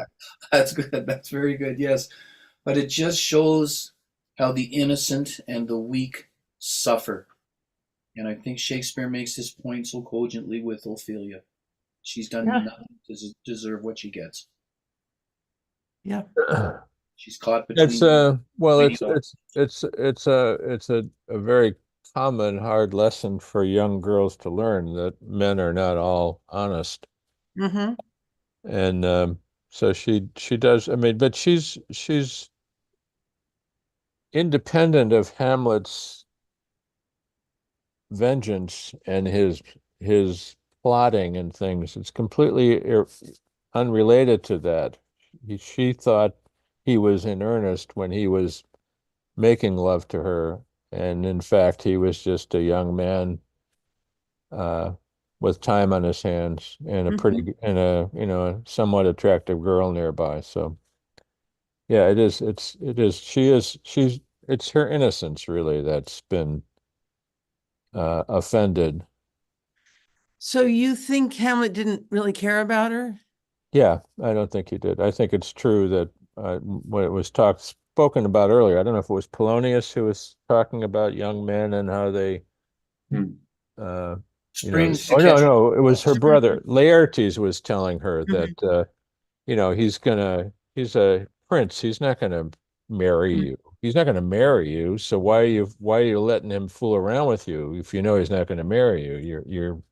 That's good. That's very good. Yes, but it just shows how the innocent and the weak suffer, and I think Shakespeare makes this point so cogently with Ophelia. She's done Yeah. nothing to deserve what she gets. Yeah. She's caught between. It's well, Mighty it's a very common hard lesson for young girls to learn, that men are not all honest. Mm-hmm. And so she does, I mean, but she's independent of Hamlet's vengeance and his plotting and things. It's completely unrelated to that. She thought he was in earnest when he was making love to her, and in fact, he was just a young man uh, with time on his hands and a pretty and a a somewhat attractive girl nearby. So yeah, it's her innocence really that's been offended. So you think Hamlet didn't really care about her? Yeah, I don't think he did. I think it's true that when it was spoken about earlier, I don't know if it was Polonius who was talking about young men and how they, Hmm. springs to oh catch. no, it was her brother. Laertes was telling her that, he's a prince. He's not gonna marry you. He's not gonna marry you. So why are you letting him fool around with you if you know he's not gonna marry you?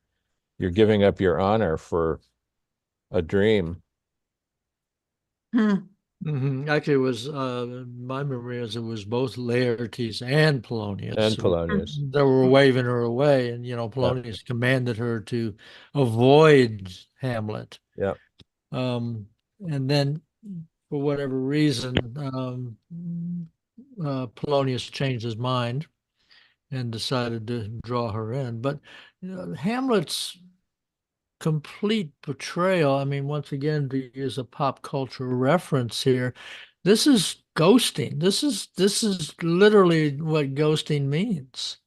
You're giving up your honor for a dream. Hmm. Actually, it was my memory is it was both Laertes and Polonius And Polonius. that were waving her away, and Yeah. Polonius commanded her to avoid Hamlet. Yeah. And then, for whatever reason, Polonius changed his mind and decided to draw her in. But Hamlet's complete betrayal. I mean, once again, to use a pop culture reference here, this is ghosting. This is literally what ghosting means,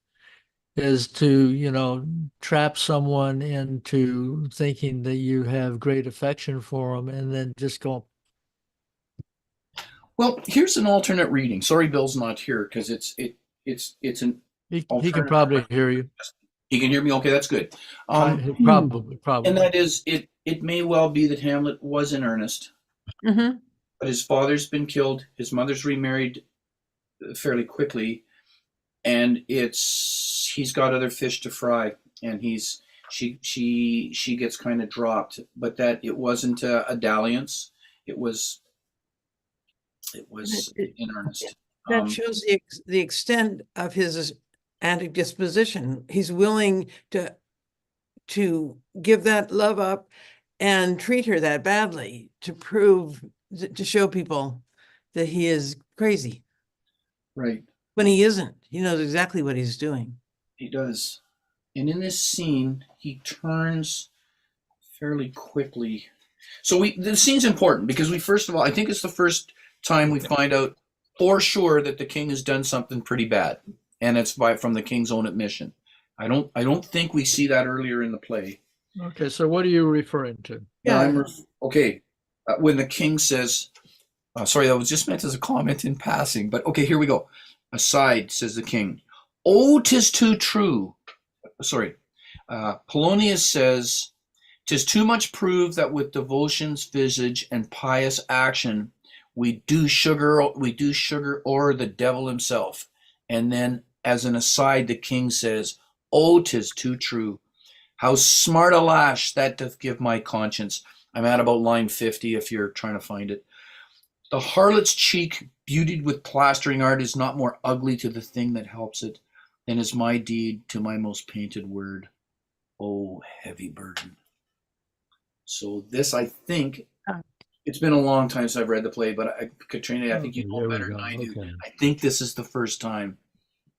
is to, trap someone into thinking that you have great affection for them and then just go. Well, here's an alternate reading. Sorry, Bill's not here because it's an He can alternative. probably hear you. He can hear me. Okay, that's good. Probably. And that is, it may well be that Hamlet was in earnest, Mm-hmm. but his father's been killed. His mother's remarried fairly quickly, and he's got other fish to fry, and she gets kind of dropped. But that it wasn't a dalliance. It was in earnest. That shows the extent of his antic disposition. He's willing to give that love up and treat her that badly to show people that he is crazy. Right. When he isn't. He knows exactly what he's doing. He does. And in this scene, he turns fairly quickly. So the scene's important because first of all, I think it's the first time we find out for sure that the king has done something pretty bad, and it's from the king's own admission. I don't think we see that earlier in the play. Okay, so what are you referring to? Yeah. Okay. When the king says, sorry, that was just meant as a comment in passing, but okay, here we go. Aside, says the king, "Oh, 'tis too true." Sorry. Polonius says, "'Tis too much proved that with devotion's visage and pious action, we do sugar o'er the devil himself." And then, as an aside, the king says, "Oh, 'tis too true. How smart a lash that doth give my conscience." I'm at about line 50 if you're trying to find it. The harlot's cheek, beautied with plastering art, is not more ugly to the thing that helps it than is my deed to my most painted word. Oh, heavy burden. So this, I think, it's been a long time since I've read the play, but Katrina, I think you know There we better go. than I do. Okay. I think this is the first time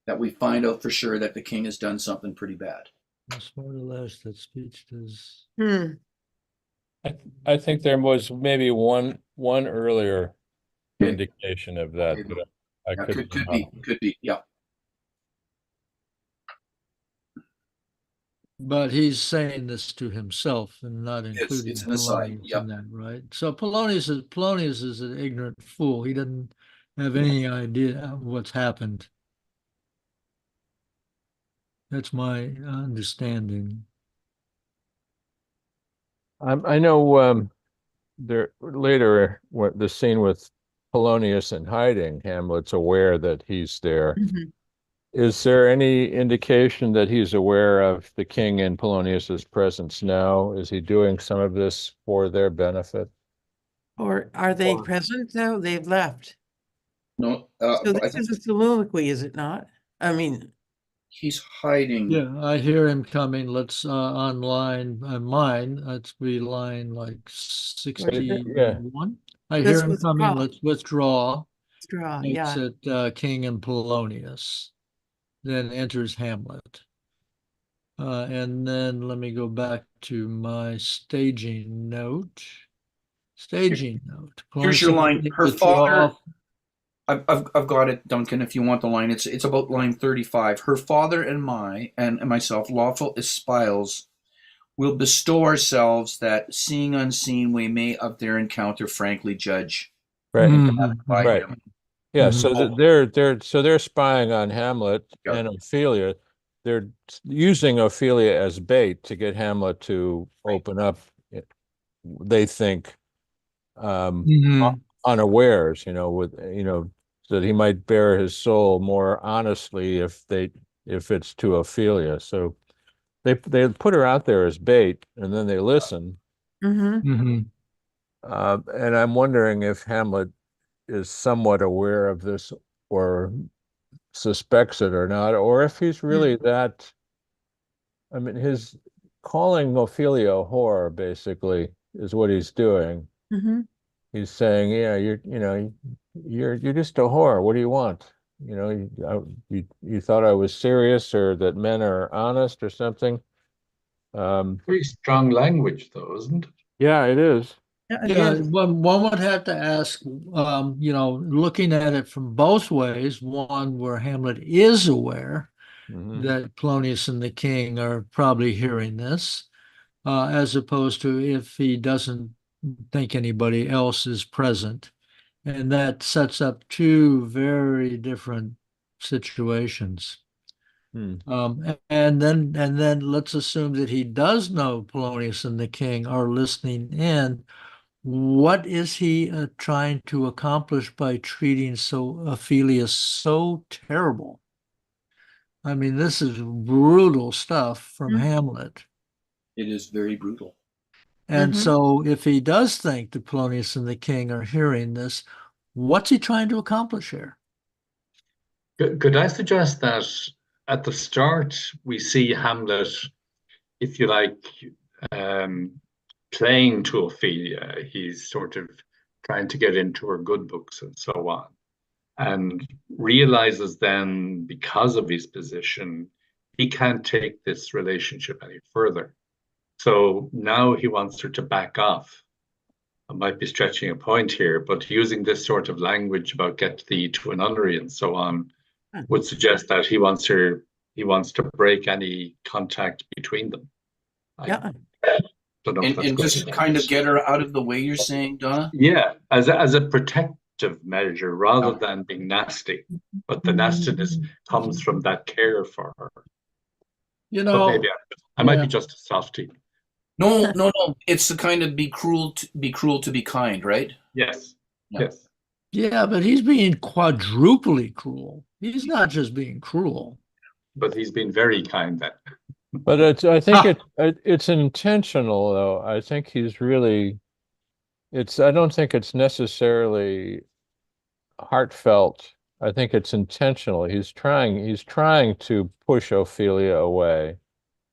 that we find out for sure that the king has done something pretty bad. That's more or less that speech does. Hmm. I think there was maybe one earlier Okay. indication of that, Okay. but I Yeah, could could be, yeah. But he's saying this to himself and not It's including an aside. Polonius Yep. in that, right? So Polonius is an ignorant fool. He doesn't have any idea of what's happened. That's my understanding. I know there later what the scene with Polonius in hiding, Hamlet's aware that he's there. Mhm. Is there any indication that he's aware of the king in Polonius's presence now? Is he doing some of this for their benefit? Or are they Or- present now? They've left. No, So I this think is a soliloquy, is it not? I mean, he's hiding. Yeah, I hear him coming. Let's on line mine. Let's be line like Where is it? 61. I hear Let's him coming. withdraw. Let's withdraw. Straw, Makes yeah. it King and Polonius. Then enters Hamlet. And then let me go back to my staging note. Staging note. Here's your line. Her Withdraw. father. I've got it, Duncan. If you want the line, it's about line 35. Her father and myself, lawful espials, will bestow ourselves that, seeing unseen, we may of their encounter frankly judge. Right. Mhm, By Right. him. Yeah, Mhm. so they're spying on Hamlet Yeah. and Ophelia. They're using Ophelia as bait to get Hamlet to open up. They think mhm. unawares, with so that he might bare his soul more honestly if it's to Ophelia. So they put her out there as bait, and then they listen. Mm-hmm. Mhm. And I'm wondering if Hamlet is somewhat aware of this or suspects it or not, or if he's really that. I mean, his calling Ophelia a whore basically is what he's doing. Mm-hmm. He's saying, yeah, you're just a whore. What do you want? You thought I was serious or that men are honest or something. Very strong language, though, isn't it? Yeah, it is. Yeah, Yeah, yes. one would have to ask, looking at it from both ways, one where Hamlet is aware Mhm. that Polonius and the king are probably hearing this, as opposed to if he doesn't think anybody else is present. And that sets up two very different situations. Hmm. And then let's assume that he does know Polonius and the king are listening in. What is he trying to accomplish by treating Ophelia so terrible? I mean, this is brutal stuff from Mhm. Hamlet. It is very brutal. And Mhm. so if he does think that Polonius and the king are hearing this, what's he trying to accomplish here? Could I suggest that at the start we see Hamlet, if you like, um, playing to Ophelia? He's sort of trying to get into her good books and so on, and realizes then, because of his position, he can't take this relationship any further. So now he wants her to back off. I might be stretching a point here, but using this sort of language about get thee to a nunnery and so on would suggest that he wants to break any contact between them. I Yeah. don't know if that's And good. just kind of get her out of the way, you're saying, Donna? Yeah, as a protective measure rather Yeah. than being nasty. But the nastiness comes from that care for her. You But maybe know, I might be yeah. just a softie. No. It's the kind of be cruel to be kind, right? Yes. Yeah. Yes. Yeah, but he's being quadruply cruel. He's not just being cruel. But he's been very kind then. But I think it's intentional though. I think he's really I don't think it's necessarily heartfelt. I think it's intentional. He's trying to push Ophelia away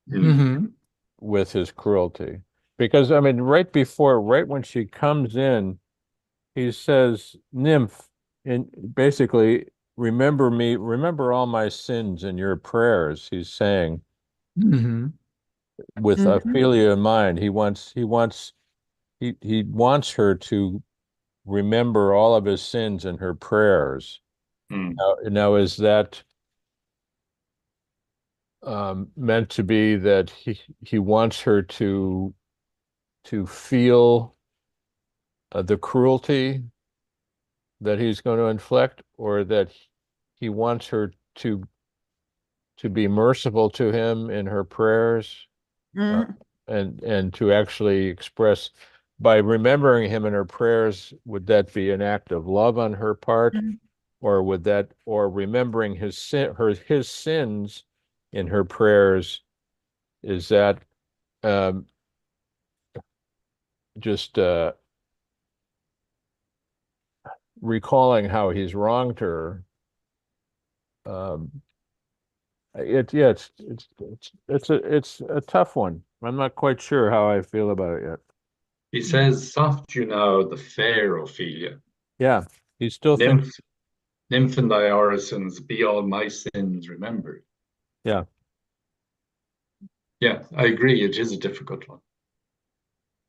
Mm-hmm. with his cruelty. Because I mean, right when she comes in, he says, "Nymph, and basically, remember me, remember all my sins in your prayers," he's saying Mm-hmm. with Mhm. Ophelia in mind. He wants her to remember all of his sins in her prayers. Mm. Now is that meant to be that he wants her to feel the cruelty that he's going to inflict, or that he wants her to be merciful to him in her prayers, uh, Mhm. and to actually express by remembering him in her prayers? Would that be an act of love on her part, Mhm. or remembering his sins in her prayers? Is that um, just recalling how he's wronged her? Um, it's a tough one. I'm not quite sure how I feel about it yet. He says, "Soft you now, the fair Ophelia. Yeah, he's still thinking. Nymph, nymph in thy orisons, be all my sins remembered." Yeah. Yeah, I agree. It is a difficult one.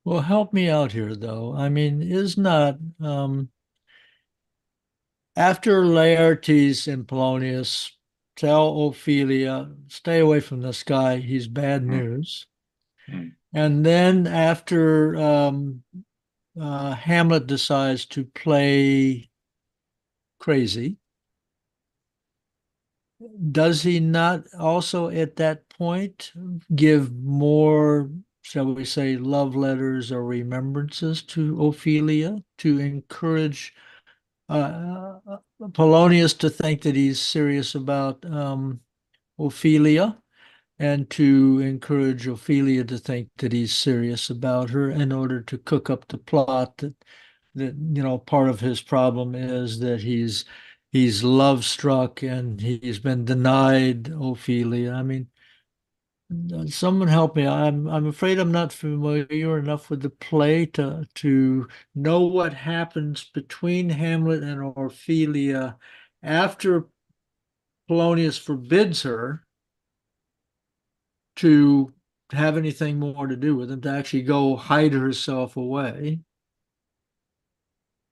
Well, help me out here, though. I mean, is not after Laertes and Polonius tell Ophelia, stay away from this guy, he's bad Mm, news. mm. And then after Hamlet decides to play crazy, does he not also at that point give more, shall we say, love letters or remembrances to Ophelia to encourage Polonius to think that he's serious about Ophelia, and to encourage Ophelia to think that he's serious about her in order to cook up the plot that part of his problem is that he's love struck and he's been denied Ophelia. I mean, someone help me. I'm afraid I'm not familiar enough with the play to know what happens between Hamlet and Ophelia after Polonius forbids her to have anything more to do with him, to actually go hide herself away.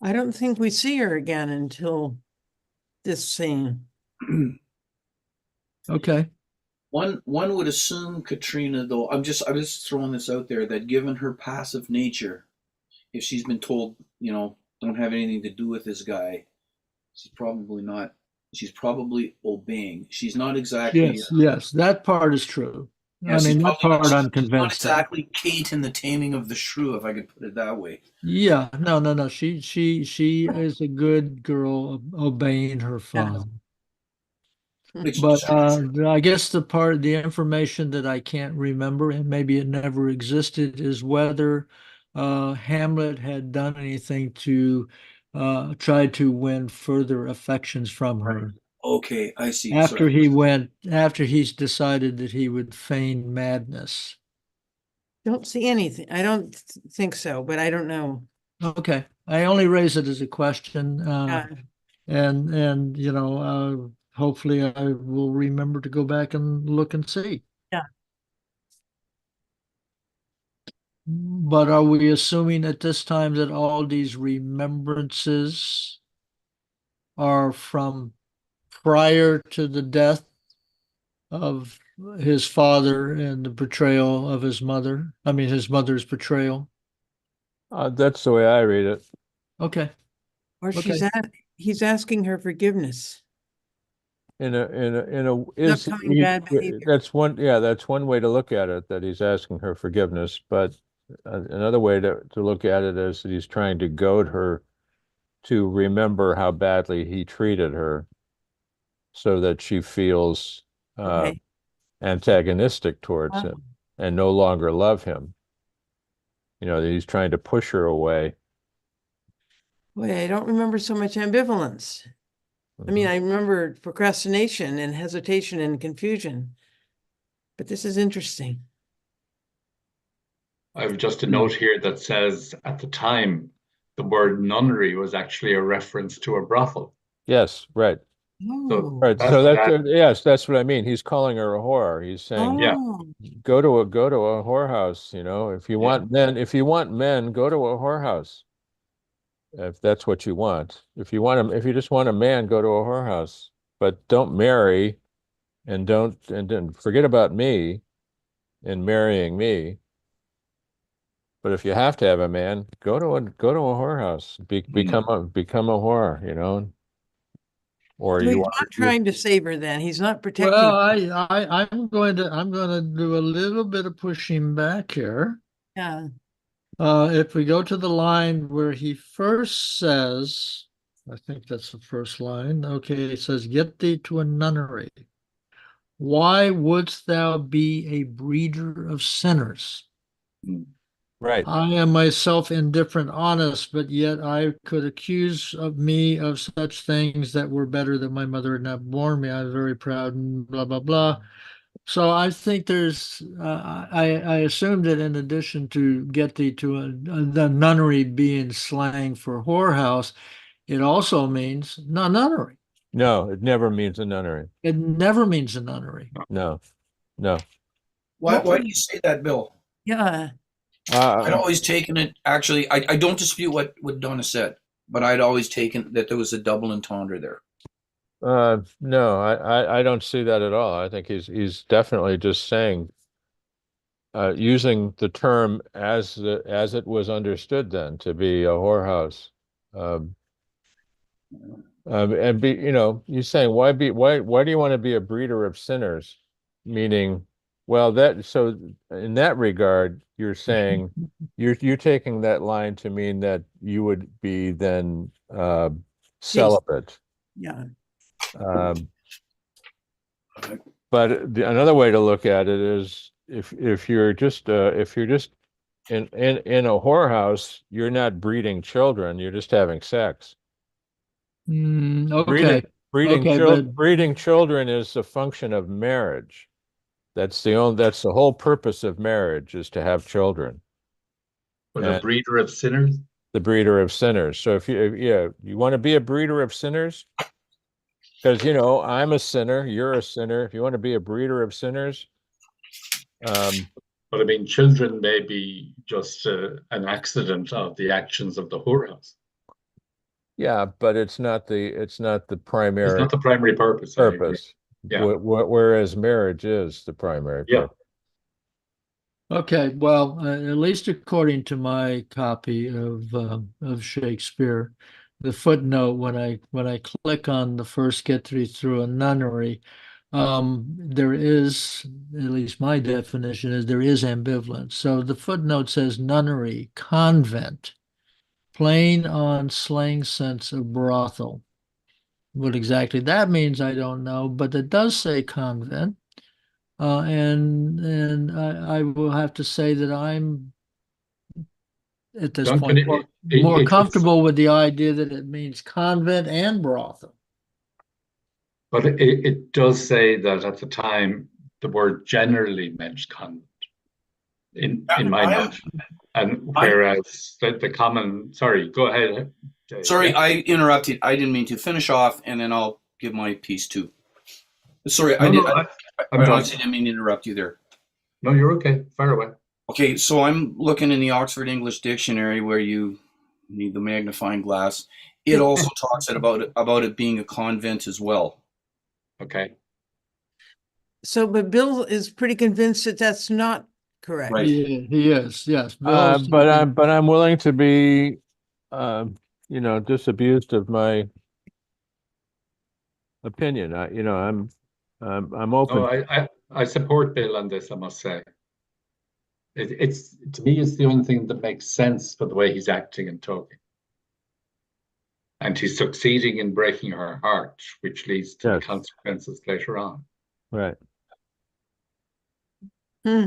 I don't think we see her again until this scene. Okay. One would assume Katrina, though. I'm just throwing this out there, that given her passive nature, if she's been told, don't have anything to do with this guy, she's probably not. She's probably obeying. She's not exactly. Yes, yes, that part is true. Yeah, I she's mean, that probably not. part I'm She's not convinced of. exactly Kate in the Taming of the Shrew, if I could put it that way. Yeah, no, no, no. She is a good girl obeying her Yeah. father. Which But I guess the information that I can't remember, and maybe it never existed, is whether Hamlet had done anything to try to win further affections from Right. her okay, I see. Sorry. after he's decided that he would feign madness. Don't see anything. I don't think so, but I don't know. Okay, I only raise it as a question, Yeah. and hopefully I will remember to go back and look and see. Yeah. But are we assuming at this time that all these remembrances are from prior to the death of his father and the betrayal of his mother? I mean, his mother's betrayal. That's the way I read it. Okay. Or Okay. he's asking her forgiveness. Is Upcoming bad behavior. that's one way to look at it, that he's asking her forgiveness. But another way to look at it is that he's trying to goad her to remember how badly he treated her, so that she feels Okay. antagonistic towards him and no longer love him. That he's trying to push her away. Boy, I don't remember so much ambivalence. I mean, Mhm. I remember procrastination and hesitation and confusion. But this is interesting. I have just a note here that says at the time, the word nunnery was actually a reference to a brothel. Yes, right. So Oh, Right. So that yes, that's what I mean. He's calling her a whore. He's saying, yeah, oh, go to a whorehouse, you know. Yeah. If you want men, go to a whorehouse. If that's what you want. If you just want a man, go to a whorehouse. But don't marry and don't forget about me in marrying me. But if you have to have a man, go to a whorehouse. Become a whore, you know. Or so you he's want not you trying to save her then. He's not protecting. Well, I'm going to do a little bit of pushing back here. Yeah. If we go to the line where he first says, I think that's the first line. Okay, it says, "Get thee to a nunnery. Why wouldst thou be a breeder of sinners? right. I am myself indifferent, honest, but yet I could accuse of me of such things that were better that my mother had not borne me. I'm very proud and blah blah blah." So I think there's, I assume that in addition to get thee to the nunnery being slang for whorehouse, it also means no nunnery. No, it never means a nunnery. It never means a nunnery. No, no. Why do you say that, Bill? Yeah. I'd Uh, always taken it, actually, I don't dispute what Donna said, but I'd always taken that there was a double entendre there. no, I don't see that at all. I think he's definitely just saying, using the term as it was understood then to be a whorehouse. Um, and be, you know, you're saying why do you want to be a breeder of sinners? Meaning, well, that so in that regard, you're saying you're taking that line to mean that you would be then Chaste. celibate. Yeah. Um, but another way to look at it is if you're just in a whorehouse, you're not breeding children, you're just having sex. Okay. Okay, but Breeding children is a function of marriage. That's the whole purpose of marriage is to have children. but a And breeder of sinners. the breeder of sinners. So you want to be a breeder of sinners, because you know, I'm a sinner, you're a sinner. If you want to be a breeder of sinners, um, But I mean, children may be just an accident of the actions of the whorehouse. yeah, but it's not the It's primary not the primary purpose. I agree. purpose. Yeah. Whereas marriage is the primary Yeah. purpose. okay, well, at least according to my copy of Shakespeare, the footnote when I click on the first get through a nunnery, there is, at least my definition is there is ambivalence. So the footnote says nunnery, convent, plain on slang sense of brothel. What exactly that means, I don't know, but it does say convent. And I will have to say that I'm at this Duncan, point more it's comfortable with the idea that it means convent and brothel. but it does say that at the time the word generally meant convent in my I'm, note, and I'm whereas the common. Sorry, go ahead. Dave. sorry, Yeah. I interrupted. I didn't mean to finish off, and then I'll give my piece too. Sorry, No, no, I'm I done. honestly didn't mean to interrupt you there. No, you're okay. Fire away. Okay, so I'm looking in the Oxford English Dictionary where you need the magnifying glass. It also talks about it being a convent as well. Okay. So, but Bill is pretty convinced that that's not correct. Right. He is, yes. Bill is But I'm willing to be, you know, disabused of my opinion. I'm open. No, I support Bill on this. I must say, it's to me, it's the only thing that makes sense for the way he's acting and talking, and he's succeeding in breaking her heart, which leads to the Yes. consequences later on. Right. Hmm.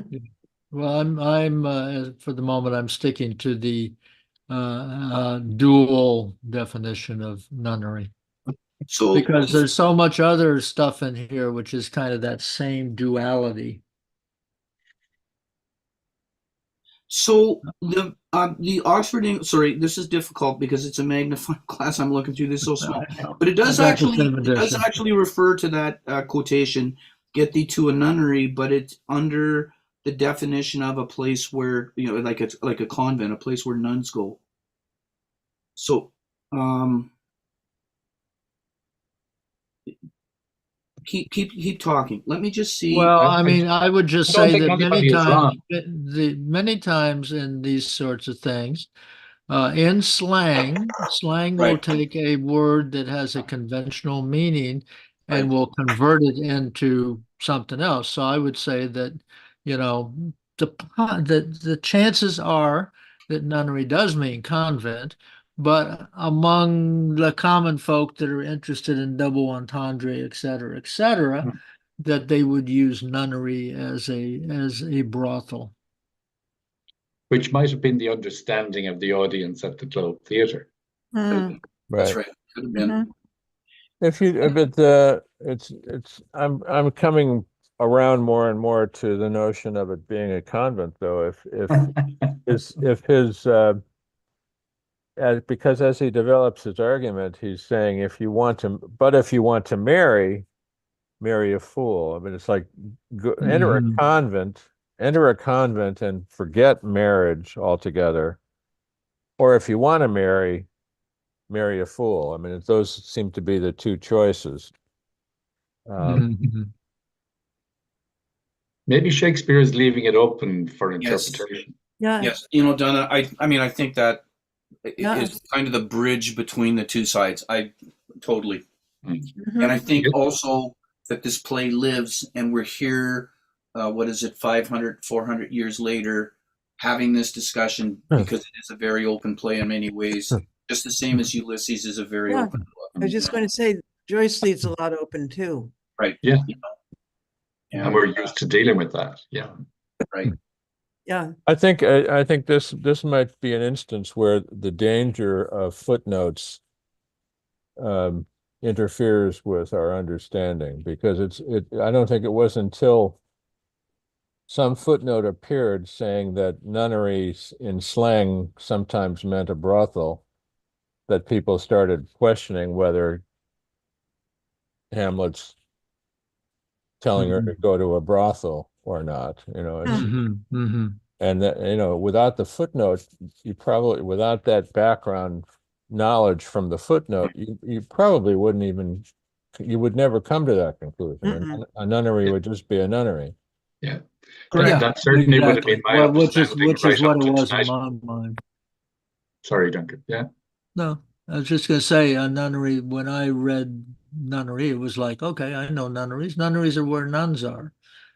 Well, I'm for the moment I'm sticking to the dual definition of nunnery, So, because there's so much other stuff in here which is kind of that same duality. so the Oxford sorry, this is difficult because it's a magnifying glass. I'm looking through this so small, but it does Got the actually same it does edition. actually refer to that quotation, "Get thee to a nunnery," but it's under the definition of a place where, like it's like a convent, a place where nuns go. So, keep talking. Let me just see. Well, I, I I, mean, I would just I don't say think that many anybody is times, wrong. many times in these sorts of things, in slang will Right. take a word that has a conventional meaning and Right. will convert it into something else. So I would say that, you know, the chances are that nunnery does mean convent, but among the common folk that are interested in double entendre, et cetera, that they would use nunnery as a brothel. Which might have been the understanding of the audience at the Globe Theatre. Mm, That's Right. right. Could have been. mhm. If you, but I'm coming around more and more to the notion of it being a convent, though. If his because as he develops his argument, he's saying if you want to marry, marry a fool. I mean, it's like Mhm. enter a convent and forget marriage altogether. Or if you want to marry a fool. I mean, those seem to be the two choices. Mhm. Maybe Shakespeare is leaving it open for Yes. interpretation. Yeah, Yes. Donna, I mean, I think that yeah. is kind of the bridge between the two sides. I totally. Mm. And I Mhm. think also that this play lives and we're here, what is it, 500, 400 years later, having this discussion because it is a very open play in many ways, just the same as Ulysses is a very Yeah. open book. I was just going to say, Joyce leaves a lot open too. Right. Yeah, and And we're used to dealing with that. Yeah. right. Yeah. I think this might be an instance where the danger of footnotes um, interferes with our understanding because I don't think it was until some footnote appeared saying that nunnery in slang sometimes meant a brothel that people started questioning whether Hamlet's telling her to go to a brothel or not. Mhm. Mhm. And that, without the footnote, without that background knowledge from the footnote, you probably you would never come to that conclusion. Mm-mm. A nunnery Yeah. would just be a nunnery. Yeah. Correct. That certainly would have been Exactly. my Well, which is understanding right what up it to was in tonight. my mind. Sorry, Duncan. Yeah. No, I was just going to say a nunnery. When I read nunnery, it was like, okay, I know nunneries. Nunneries are where nuns are.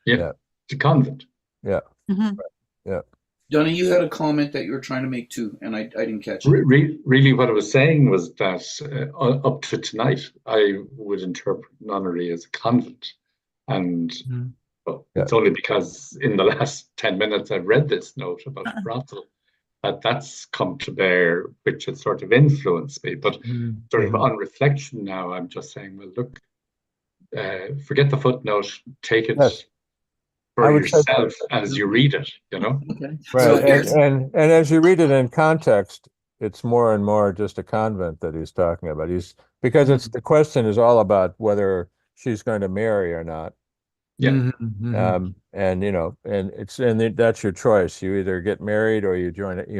Yeah. Yeah. It's a convent. Yeah. Mhm. Yeah. Donna, you had a comment that you were trying to make too, and I didn't catch it. Really, what I was saying was that up to tonight, I would interpret nunnery as a convent. And Mhm. it's only because in the last 10 minutes I've read this note about a brothel that's come to bear, which has sort of influenced me. But sort of Mhm. on reflection now, I'm just saying, well, look, forget the footnote, take it Yes. I for would say yourself as you read it, Okay. right. So here's And as you read it in context, it's more and more just a convent that he's talking about. Because the question is all about whether she's going to marry or not. Yeah. Mhm. That's your choice. You either get married or you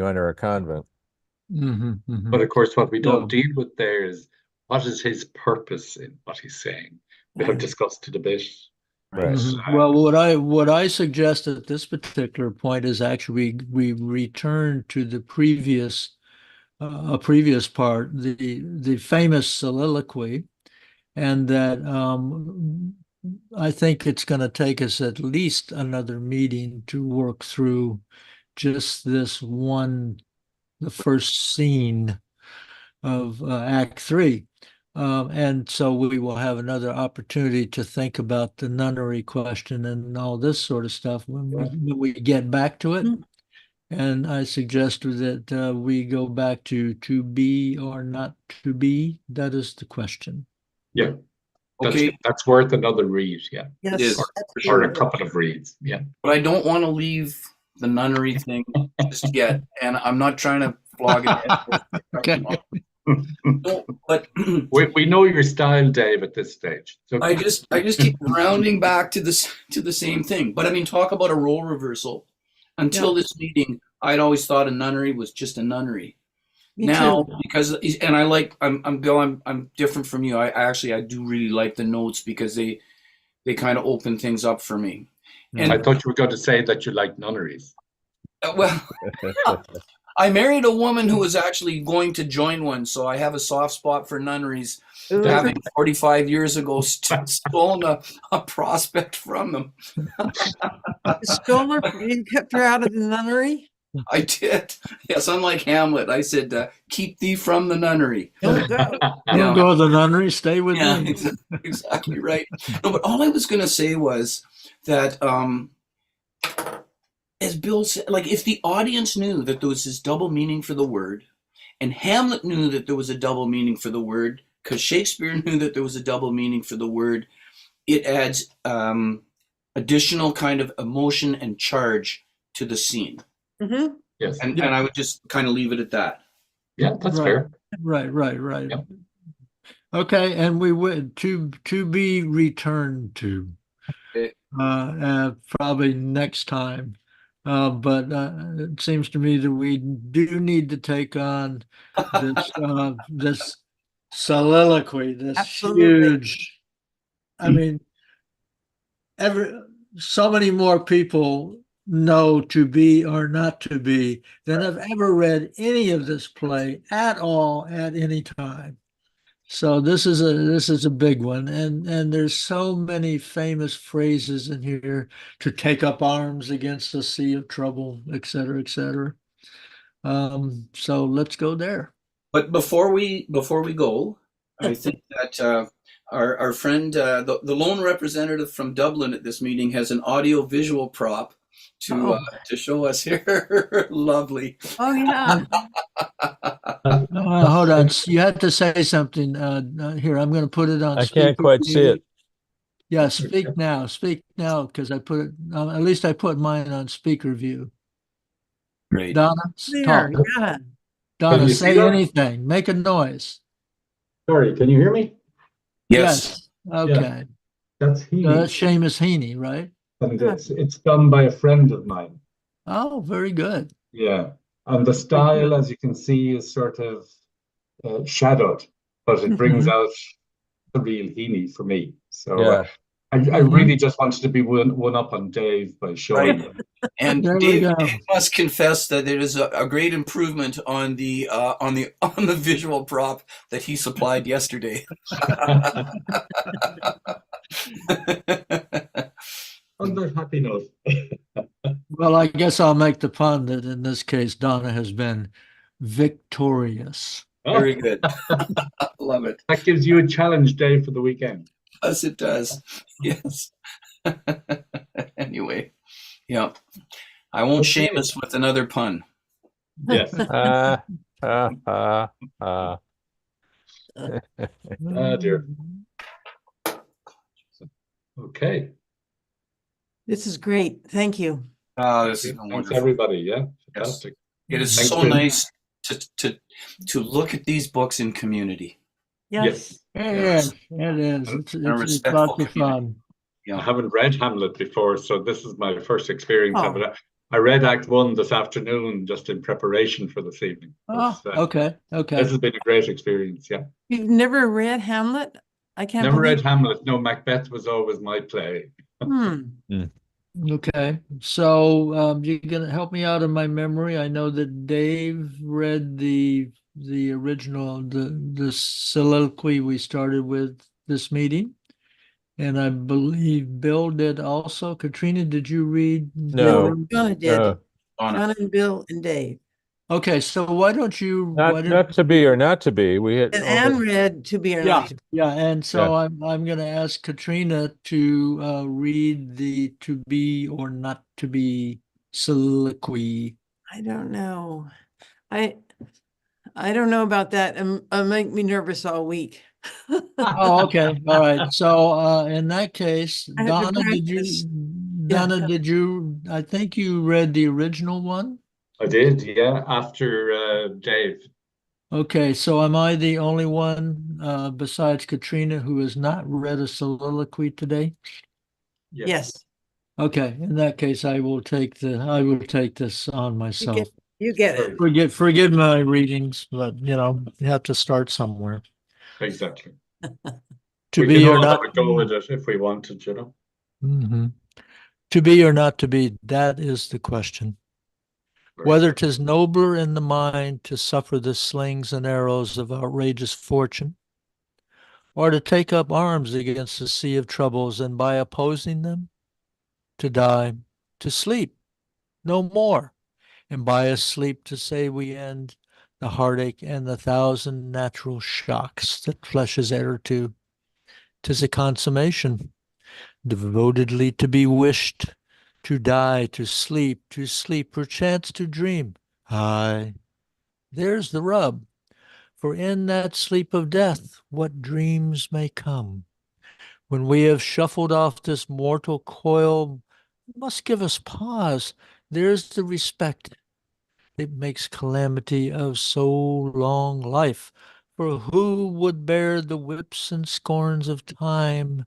enter a convent. Mhm. But Mhm. of course, what we don't So, deal with there is what is his purpose in what he's saying. We have discussed it a bit. right. But Right. Well, what I suggest at this particular point is actually we return to the previous a previous part, the famous soliloquy, and that I think it's going to take us at least another meeting to work through just this one, the first scene of Act Three. And so we will have another opportunity to think about the nunnery question and all this sort of stuff when we get back to it. Mm. And I suggest that we go back to be or not to be. That is the question. Yeah, Okay, that's worth another read. Yeah, it Yes, is, that's for or sure. a couple of reads. Yeah. But I don't want to leave the nunnery thing just yet, and I'm not trying to flog it in. Okay. No, but We know your style, Dave, at this stage. So I just keep rounding back to the same thing. But I mean, talk about a role reversal. Until this meeting, I'd always thought a nunnery was just a nunnery. me Now, too. because and I like I'm Bill, I'm different from you. I do really like the notes because they kind of open things up for me. I And thought you were going to say that you like nunneries. well, I married a woman who was actually going to join one, so I have a soft spot for nunneries. Ooh, Having 45 years ago stolen a prospect from them. stole her, you kept her out of the nunnery? I did. Yes, unlike Hamlet, I said, keep thee from the nunnery. Don't go. Don't go to the nunnery, stay with Yeah, me. exactly right. No, but all I was going to say was that, as Bill said, like if the audience knew that there was this double meaning for the word, and Hamlet knew that there was a double meaning for the word, because Shakespeare knew that there was a double meaning for the word, it adds additional kind of emotion and charge to the scene. Mm-hmm. Yes. And I would just kind of leave it at that. Yeah, that's Right. fair. Right. Yep. Okay, and we would to be returned to Okay. probably next time. But it seems to me that we do need to take on this soliloquy, this Absolutely. huge. I mean, so many more people know to be or not to be than have ever read any of this play at all at any time. So this is a big one, and there's so many famous phrases in here: to take up arms against a sea of trouble, et cetera, et cetera. So let's go there. But before we go, I think that our friend, the lone representative from Dublin at this meeting, has an audio visual prop to show us here. Lovely. Oh, yeah. Hold on, you had to say something. Here, I'm going to put it on. I can't quite see it. Yeah, speak now, because I put it. At least I put mine on speaker view. Great. Donna, There, talk. yeah. Donna, you see say that? anything. Make a noise. Sorry, can you hear me? Yes. Okay. That's So that's Seamus Heaney, right? And it's done by a friend of mine. Oh, very good. Yeah. And the style, as you can see, is sort of shadowed, but it brings out the real Heaney for me. So Yeah. I really just wanted to be one up on Dave by showing them. And There we Dave go. must confess that it is a great improvement on the visual prop that he supplied yesterday. On that happy note. Well, I guess I'll make the pun that in this case, Donna has been victorious. Very good. Love it. That gives you a challenge, Dave, for the weekend. Yes, it does. Yes. Anyway, yeah. I won't shame us with another pun. Yes. Dear. Okay. This is great. Thank you. Oh, this is Thanks, wonderful. everybody. Yeah. Yes. Fantastic. It is Thanks, so Jim. nice to look at these books in community. Yes. Yes, it is. It's respectful lots of community. fun. I haven't read Hamlet before, so this is my first experience of Oh. it. I read Act 1 this afternoon just in preparation for this evening. Oh, It's, okay. This has been a great experience, yeah. You've never read Hamlet? I can't Never believe. read Hamlet. No, Macbeth was always my play. Okay. So you're gonna help me out in my memory. I know that Dave read the original, the soliloquy we started with this meeting. And I believe Bill did also. Katrina, did you read? No. Donna did. No. Donna and Bill and Dave. Okay, so why don't you? Not to be or not to be. We had And Anne read To Be or Yeah, Not to Be. yeah, and so Yeah. I'm going to ask Katrina to read the To Be or Not to Be soliloquy. I don't know. I don't know about that. It'll make me nervous all week. Oh, okay. All right. So in that case, I have to practice. Yeah. I think you read the original one? I did, yeah, after Dave. Okay, so am I the only one besides Katrina who has not read a soliloquy today? Yes. Okay, in that case, I will take this on You myself. get it. Forgive my readings, but you have to start somewhere. Exactly. To We can be or all have not. a go at it if we wanted. Mhm. To be or not to be, that is the question. Very Whether good. 'tis nobler in the mind to suffer the slings and arrows of outrageous fortune, or to take up arms against the sea of troubles, and by opposing them, to die, to sleep, no more, and by a sleep to say we end the heartache and the thousand natural shocks that flesh is heir to. 'Tis a consummation, devotedly to be wished, to die, to sleep, perchance to dream. Aye, there's the rub. For in that sleep of death, what dreams may come, when we have shuffled off this mortal coil, must give us pause. There's the respect that makes calamity of so long life. For who would bear the whips and scorns of time,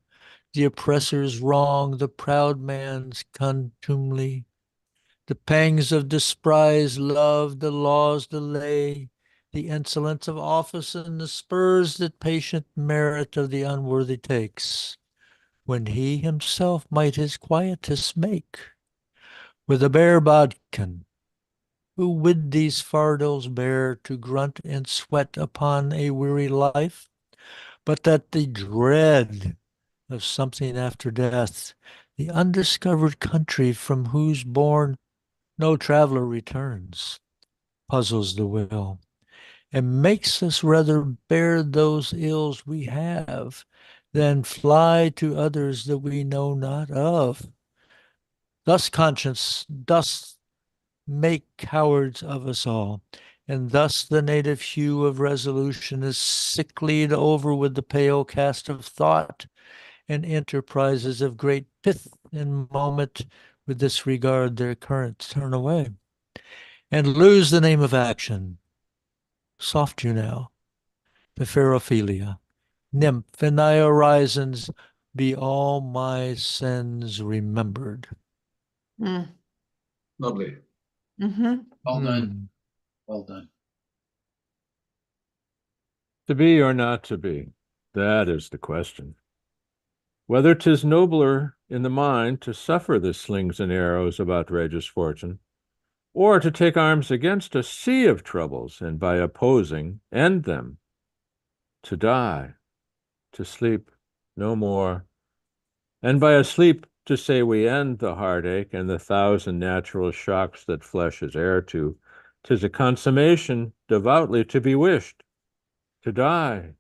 the oppressor's wrong, the proud man's contumely, the pangs of despised love, the law's delay, the insolence of office, and the spurs that patient merit of the unworthy takes, when he himself might his quietus make with a bare bodkin, who would these fardels bear to grunt and sweat upon a weary life, but that the dread of something after death, the undiscovered country from whose bourne no traveler returns, puzzles the will, and makes us rather bear those ills we have than fly to others that we know not of. Thus conscience doth make cowards of us all, and thus the native hue of resolution is sicklied over with the pale cast of thought, and enterprises of great pith and moment with this regard their currents turn away, and lose the name of action. Soft you now, the fair Ophelia, nymph, in thy horizons be all my sins remembered. Mm. Lovely. Mm-hmm. Well done. Well done. To be or not to be, that is the question. Whether 'tis nobler in the mind to suffer the slings and arrows of outrageous fortune, or to take arms against a sea of troubles, and by opposing end them, to die, to sleep no more, and by a sleep to say we end the heartache and the thousand natural shocks that flesh is heir to. 'Tis a consummation devoutly to be wished, to die,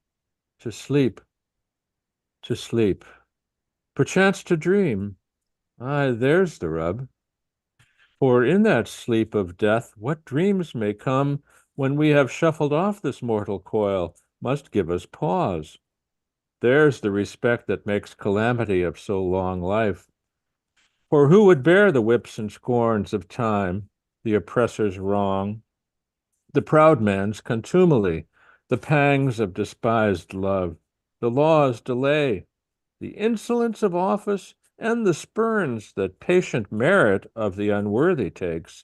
to sleep, perchance to dream. Aye, there's the rub. For in that sleep of death, what dreams may come when we have shuffled off this mortal coil must give us pause. There's the respect that makes calamity of so long life. For who would bear the whips and scorns of time, the oppressor's wrong, the proud man's contumely, the pangs of despised love, the law's delay, the insolence of office, and the spurns that patient merit of the unworthy takes,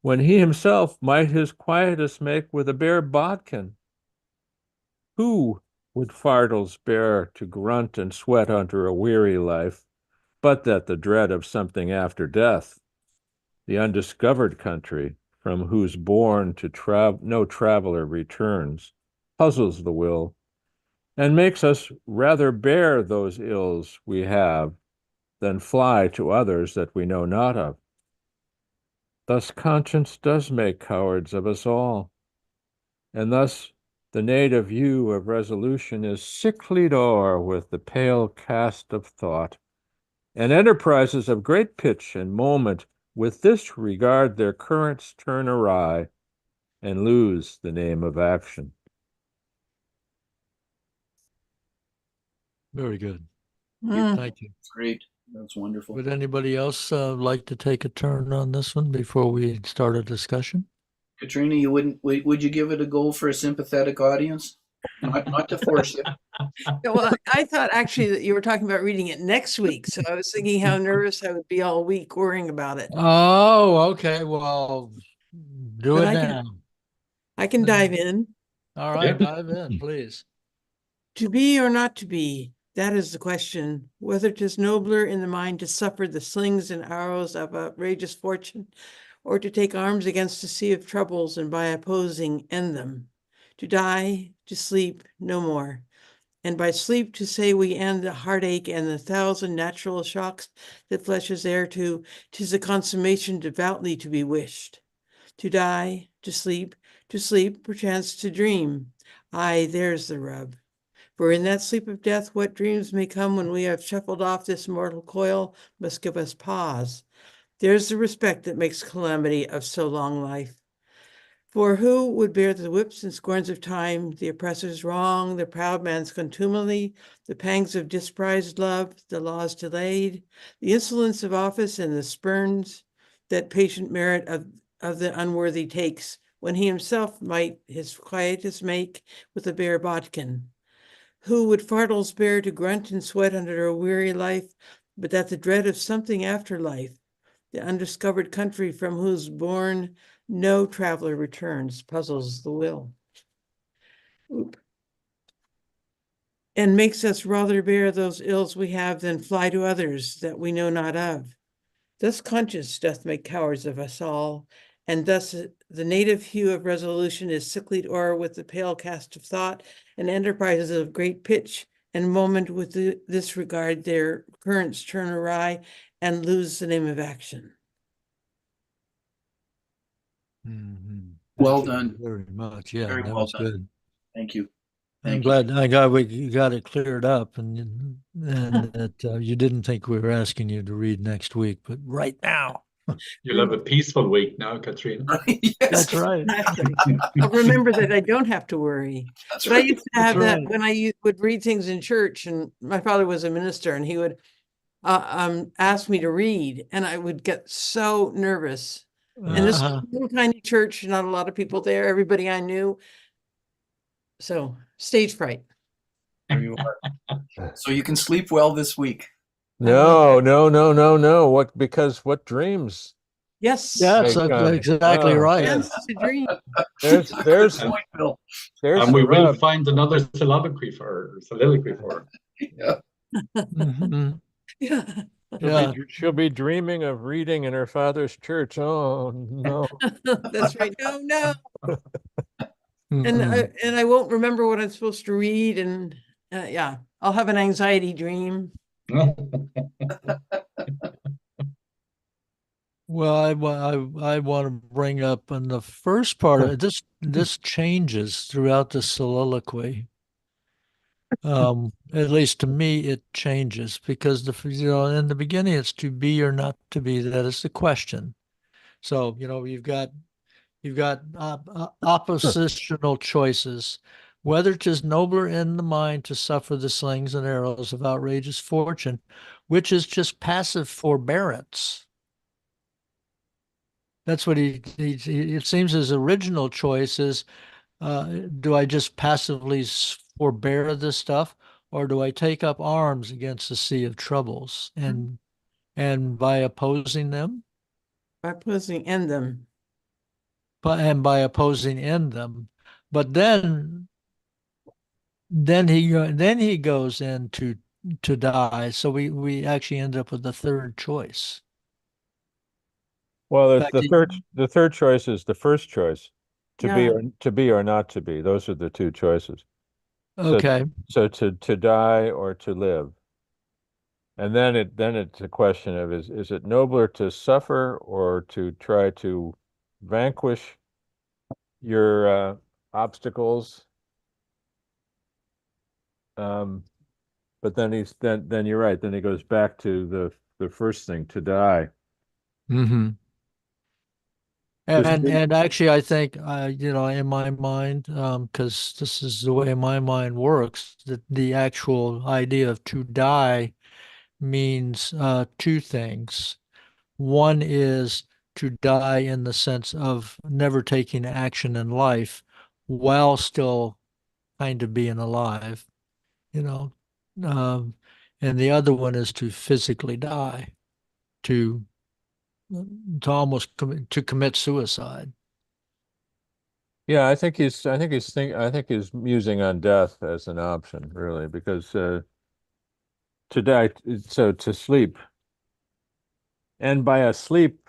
when he himself might his quietus make with a bare bodkin? Who would fardels bear to grunt and sweat under a weary life, but that the dread of something after death, the undiscovered country from whose bourne no traveler returns, puzzles the will, and makes us rather bear those ills we have than fly to others that we know not of. Thus conscience does make cowards of us all, and thus the native hue of resolution is sicklied o'er with the pale cast of thought, and enterprises of great pitch and moment With this regard, their currents turn awry and lose the name of action. Very good. Mm. Thank you. Great. That's wonderful. Would anybody else like to take a turn on this one before we start a discussion? Katrina, you wouldn't, would you give it a go for a sympathetic audience? Not to force you. Yeah, well, I thought actually that you were talking about reading it next week, so I was thinking how nervous I would be all week worrying about it. Oh, okay. Well, do But it I now. can dive in. All right, Yeah. dive in, please. To be or not to be, that is the question. Whether 'tis nobler in the mind to suffer the slings and arrows of outrageous fortune, or to take arms against a sea of troubles and by opposing end them. To die, to sleep, no more. And by sleep to say we end the heartache and the thousand natural shocks that flesh is heir to, 'tis a consummation devoutly to be wished. To die, to sleep, perchance to dream. Aye, there's the rub. For in that sleep of death, what dreams may come when we have shuffled off this mortal coil must give us pause. There's the respect that makes calamity of so long life. For who would bear the whips and scorns of time, the oppressor's wrong, the proud man's contumely, the pangs of disprized love, the laws delayed, the insolence of office and the spurns that patient merit of the unworthy takes, when he himself might his quietus make with a bare bodkin? Who would fardels bear to grunt and sweat under a weary life, but that the dread of something after life, the undiscovered country from whose bourne no traveler returns, puzzles the will. Oop. And makes us rather bear those ills we have than fly to others that we know not of. Thus conscience doth make cowards of us all, and thus the native hue of resolution is sicklied o'er with the pale cast of thought, and enterprises of great pitch and moment with this regard their currents turn awry and lose the name of action. Mhm. Well Thank you done. very much. Yeah, Very that well was done. good. Thank you. I'm Thank you. glad you got it cleared up, and that you didn't think we were asking you to read next week, but right now. You'll have a peaceful week now, Katrina. Yes, That's right. Exactly. I'll remember that I don't have to worry. that's But I right. used to That's have that right. when I would read things in church, and my father was a minister, and he would ask me to read, and I would get so nervous. And this was Uh-huh. a little tiny church, not a lot of people there, everybody I knew. So stage fright. There you are. So you can sleep well this week. No, no, no, no, no. What dreams Yes. That's make exactly oh, right. Yes, to dream. There's Good there's point, Bill. there's And the we will rub. find another soliloquy for her. Yeah. Mhm. Yeah. Yeah. She'll be dreaming of reading in her father's church. Oh no. That's right. No, no. Mhm. And I won't remember what I'm supposed to read, and yeah, I'll have an anxiety dream. Well, I want to bring up in the first part of it, this changes throughout the soliloquy. At least to me, it changes because in the beginning it's to be or not to be. That is the question. So, you've got oppositional choices. Whether 'tis nobler in the mind to suffer the slings and arrows of outrageous fortune, which is just passive forbearance. That's what it seems his original choice is, do I just passively forbear this stuff, or do I take up arms against the sea of troubles? And by opposing them, By opposing end them. by opposing in them. But then he goes in to die. So we actually end up with the third choice. Well, In it's fact, the third choice is the first choice. Yeah. To be or not to be. Those are the two choices. So okay. so to die or to live. And then it's a question of is it nobler to suffer or to try to vanquish your obstacles? But then you're right. Then he goes back to the first thing, to die. Mm-hmm. And actually, I think, in my mind, because this is the way my mind works, that the actual idea of to die means two things. One is to die in the sense of never taking action in life while still kind of being alive, you know. Um, and the other one is to physically die, to to commit suicide. Yeah, I think he's musing on death as an option, really, because to die, so to sleep, and by a sleep,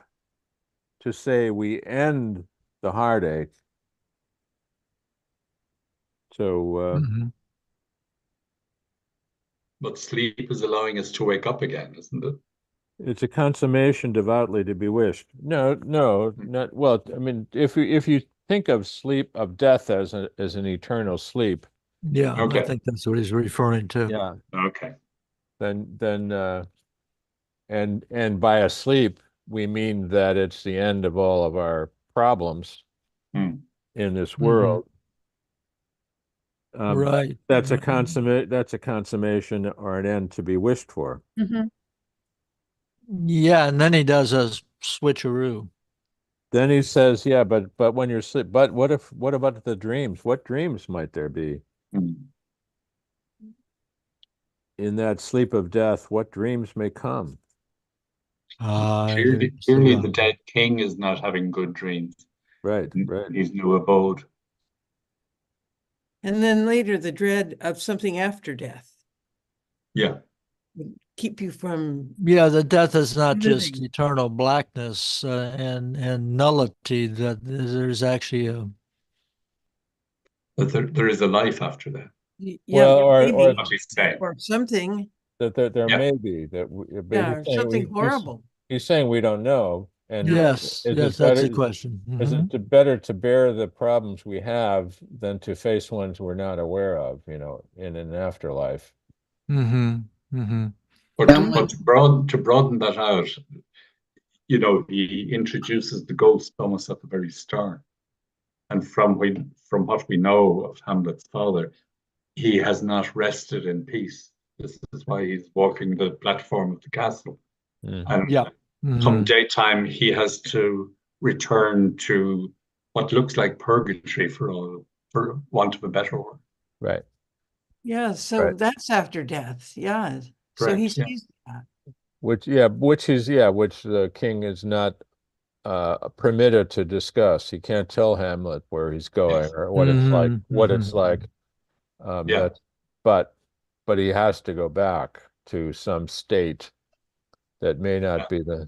to say we end the heartache. So Mhm. But sleep is allowing us to wake up again, isn't it? it's a consummation devoutly to be wished. No, no, not well. I mean, if you think of sleep of death as an eternal sleep, Yeah, I Okay. think that's what he's referring to. yeah, Okay. then and by a sleep we mean that it's the end of all of our problems Hmm. in this Mhm. world. Right. That's a right. that's a consummation or an end to be wished for. Mhm. Yeah, and then he does a switcheroo. Then he says, yeah, but when you're sleep, but what about the dreams? What dreams might there be Hmm. in that sleep of death? What dreams may come? Clearly, the dead king is not having good dreams Right, in right. his new abode. And then later, the dread of something after death Yeah. would keep you from Yeah, the death is not just living. eternal blackness and nullity. That there's actually a That there is a life after that. Yeah, Well, or maybe, What he's saying. or something. that there Yeah. may be that but Yeah, or something horrible. he's saying we don't know, and Yeah. yes, yes, that's the question. is Mhm. it better to bear the problems we have than to face ones we're not aware of, in an afterlife? Mhm. Mhm. But to broaden that out, he introduces the ghost almost at the very start. And from what we know of Hamlet's father, he has not rested in peace. This is why he's walking the platform of the castle. Mhm. And Yeah. come Mhm. daytime, he has to return to what looks like purgatory for want of a better word. Right, Yeah, so right. that's after death. Yeah. So he Correct. Yeah. sees that. Which the king is not permitted to discuss. He can't tell Hamlet where he's going Yes. or Mhm. what it's Mhm. like. Yeah. That, but he has to go back to some state that Yeah.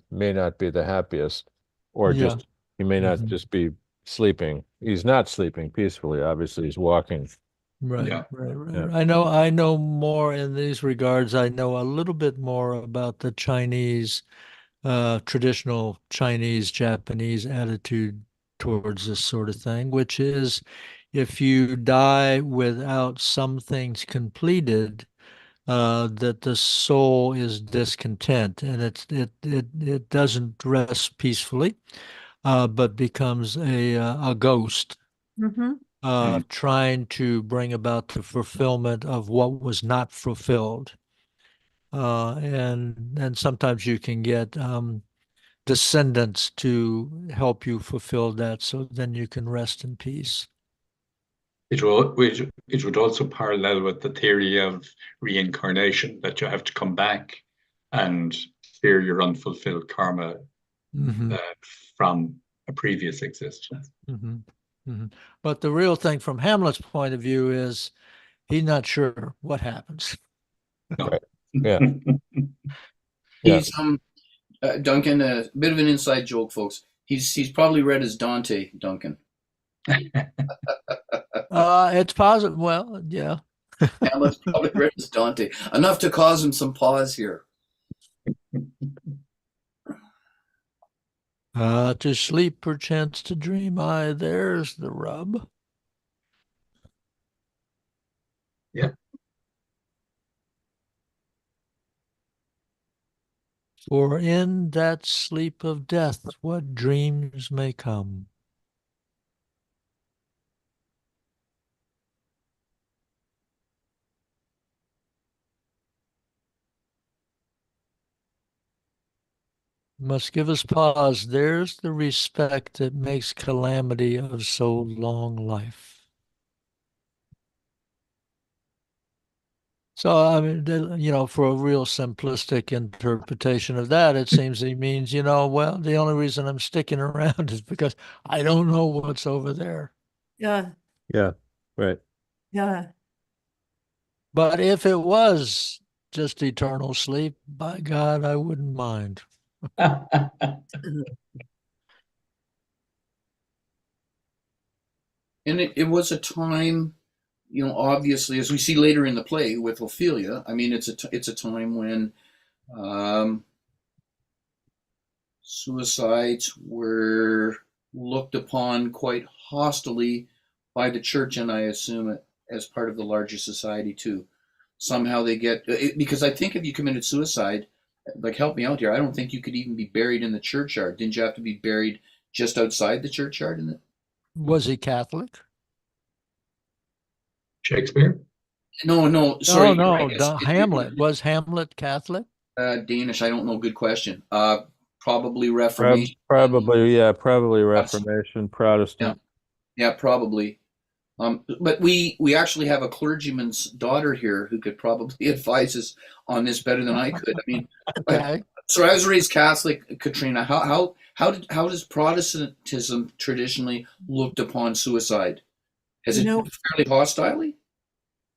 may not be the happiest, or Yeah. just he may not Mhm. just be sleeping. He's not sleeping peacefully. Obviously, he's walking. Right, Yeah. right, Yeah. right. I know more in these regards. I know a little bit more about the Chinese, traditional Chinese, Japanese attitude towards this sort of thing, which is if you die without some things completed, that the soul is discontent and it doesn't rest peacefully, but becomes a ghost Mm-hmm. Mm. trying to bring about the fulfillment of what was not fulfilled. And sometimes you can get descendants to help you fulfill that, so then you can rest in peace. It would also parallel with the theory of reincarnation, that you have to come back and clear your unfulfilled karma Hmm. uh, from a previous existence. Hmm. Hmm. But the real thing from Hamlet's point of view is he's not sure what happens. No. Right. Yeah. Yeah. He's Duncan, a bit of an inside joke, folks. He's probably read as Dante, Duncan. It's positive. Well, yeah. Hamlet's probably read as Dante. Enough to cause him some pause here. To sleep, perchance to dream. Aye, there's the rub. Yeah. For in that sleep of death, what dreams may come. Must give us pause. There's the respect that makes calamity of so long life. So, I mean, for a real simplistic interpretation of that, it seems he means, well, the only reason I'm sticking around is because I don't know what's over there. Yeah, Yeah, right. yeah. But if it was just eternal sleep, by God, I wouldn't mind. And it was a time, obviously, as we see later in the play with Ophelia. I mean, it's a time when um, suicides were looked upon quite hostilely by the church, and I assume it as part of the larger society too. Somehow they get because I think if you committed suicide, like help me out here, I don't think you could even be buried in the churchyard. Didn't you have to be buried just outside the churchyard? Was he Catholic? Shakespeare? No, sorry, No, you're right. Hamlet. Was Hamlet Catholic? Danish. I don't know. Good question. Probably Reformation. Probably, yeah, probably That's- Reformation, Yeah, Protestant. yeah, probably. But we actually have a clergyman's daughter here who could probably advise us on this better than I could. I mean, Okay. so I was raised Catholic, Katrina. How does Protestantism traditionally looked upon suicide? Has You it know- been fairly hostilely?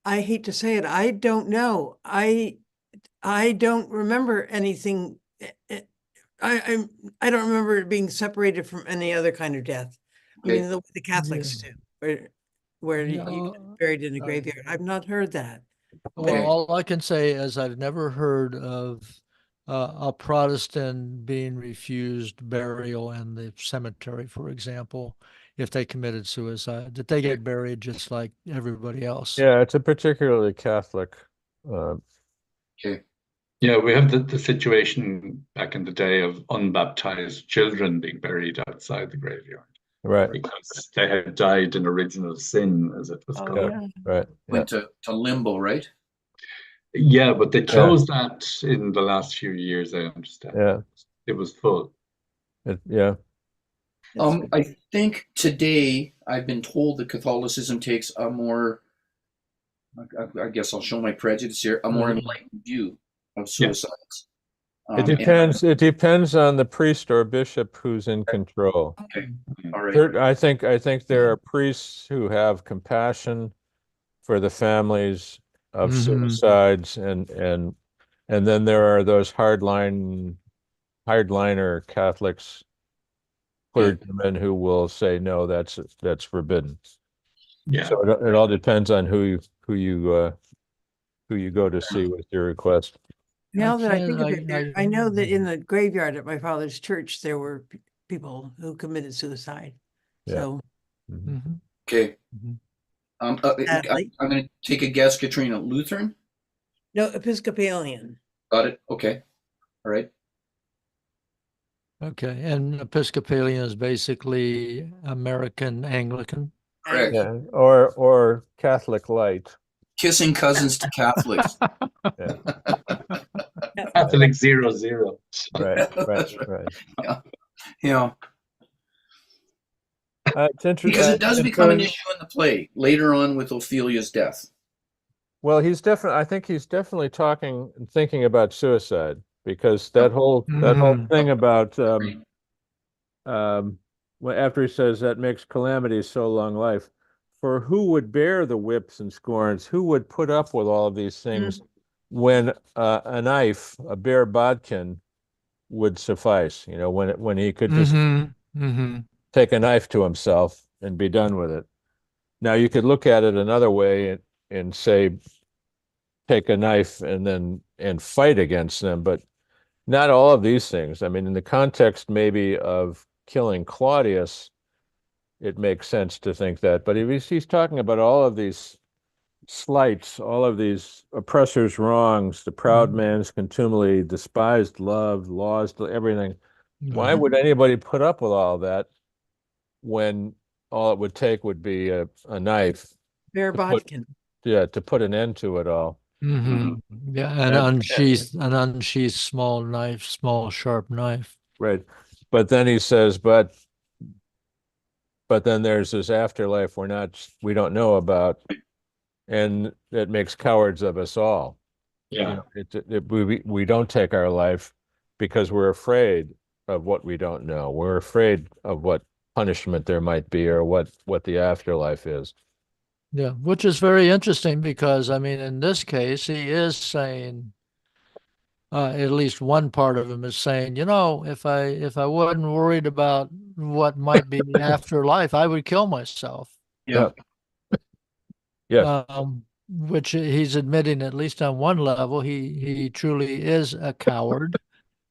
I hate to say it, I don't know. I don't remember anything. I don't remember it being separated from any other kind of death. I Okay. mean, the way the Catholics do, where you get buried in a graveyard. I've not heard that. Well, Okay. all I can say is I've never heard of a Protestant being refused burial in the cemetery, for example, if they committed suicide, that they get buried just like everybody else. Yeah, it's a particularly Catholic. Okay. Yeah, we have the situation back in the day of unbaptized children being buried outside the graveyard Right. because they had died in original sin, as it was Oh, called. yeah. Right. Yeah. Went to limbo, right? Yeah, but they closed that in the last few years, I understand. Yeah. It was full. Yeah. I think today I've been told that Catholicism takes a more, I guess I'll show my prejudice here, a more enlightened view of suicides. It depends on the priest or bishop who's in control. Okay, all right. I think there are priests who have compassion for the families of suicides, and then there are those hardliner Catholics, clergymen who will say no, that's forbidden. Yeah. So it all depends on who you go to see with your request. Now that I think of it, I know that in the graveyard at my father's church, there were people who committed suicide. Yeah. So Okay. Mhm. I'm Sadly. going to take a guess, Katrina. Lutheran? No, Episcopalian. Got it. Okay. All right. Okay, and Episcopalian is basically American Anglican. Correct. Yeah, or Catholic light. Kissing cousins to Catholics. Catholic 00. Right. Yeah. It's interesting Because it does become an issue in the play later on with Ophelia's death. Well, I think he's definitely thinking about suicide, because that whole thing about after he says that makes calamity so long life, for who would bear the whips and scorns? Who would put up with all of these things when a knife, a bare bodkin, would suffice? When he could just take a knife to himself and be done with it. Now you could look at it another way and say, take a knife and fight against them, but not all of these things. I mean, in the context maybe of killing Claudius, it makes sense to think that, but if he's talking about all of these slights, all of these oppressors' wrongs, the proud man's contumely, despised love, laws, everything. Why would anybody put up with all that when all it would take would be a knife Bear to put, Botkin. to put an end to it all? Yeah, And- an unsheathed small knife, small sharp knife. Right. But then he says, but then there's this afterlife we don't know about, and it makes cowards of us all. Yeah. We don't take our life because we're afraid of what we don't know. We're afraid of what punishment there might be or what the afterlife is. Yeah, which is very interesting because, I mean, in this case, he is saying, at least one part of him is saying, if I wasn't worried about what might be after life, I would kill myself. Yeah. Yes. Which he's admitting, at least on one level, he truly is a coward,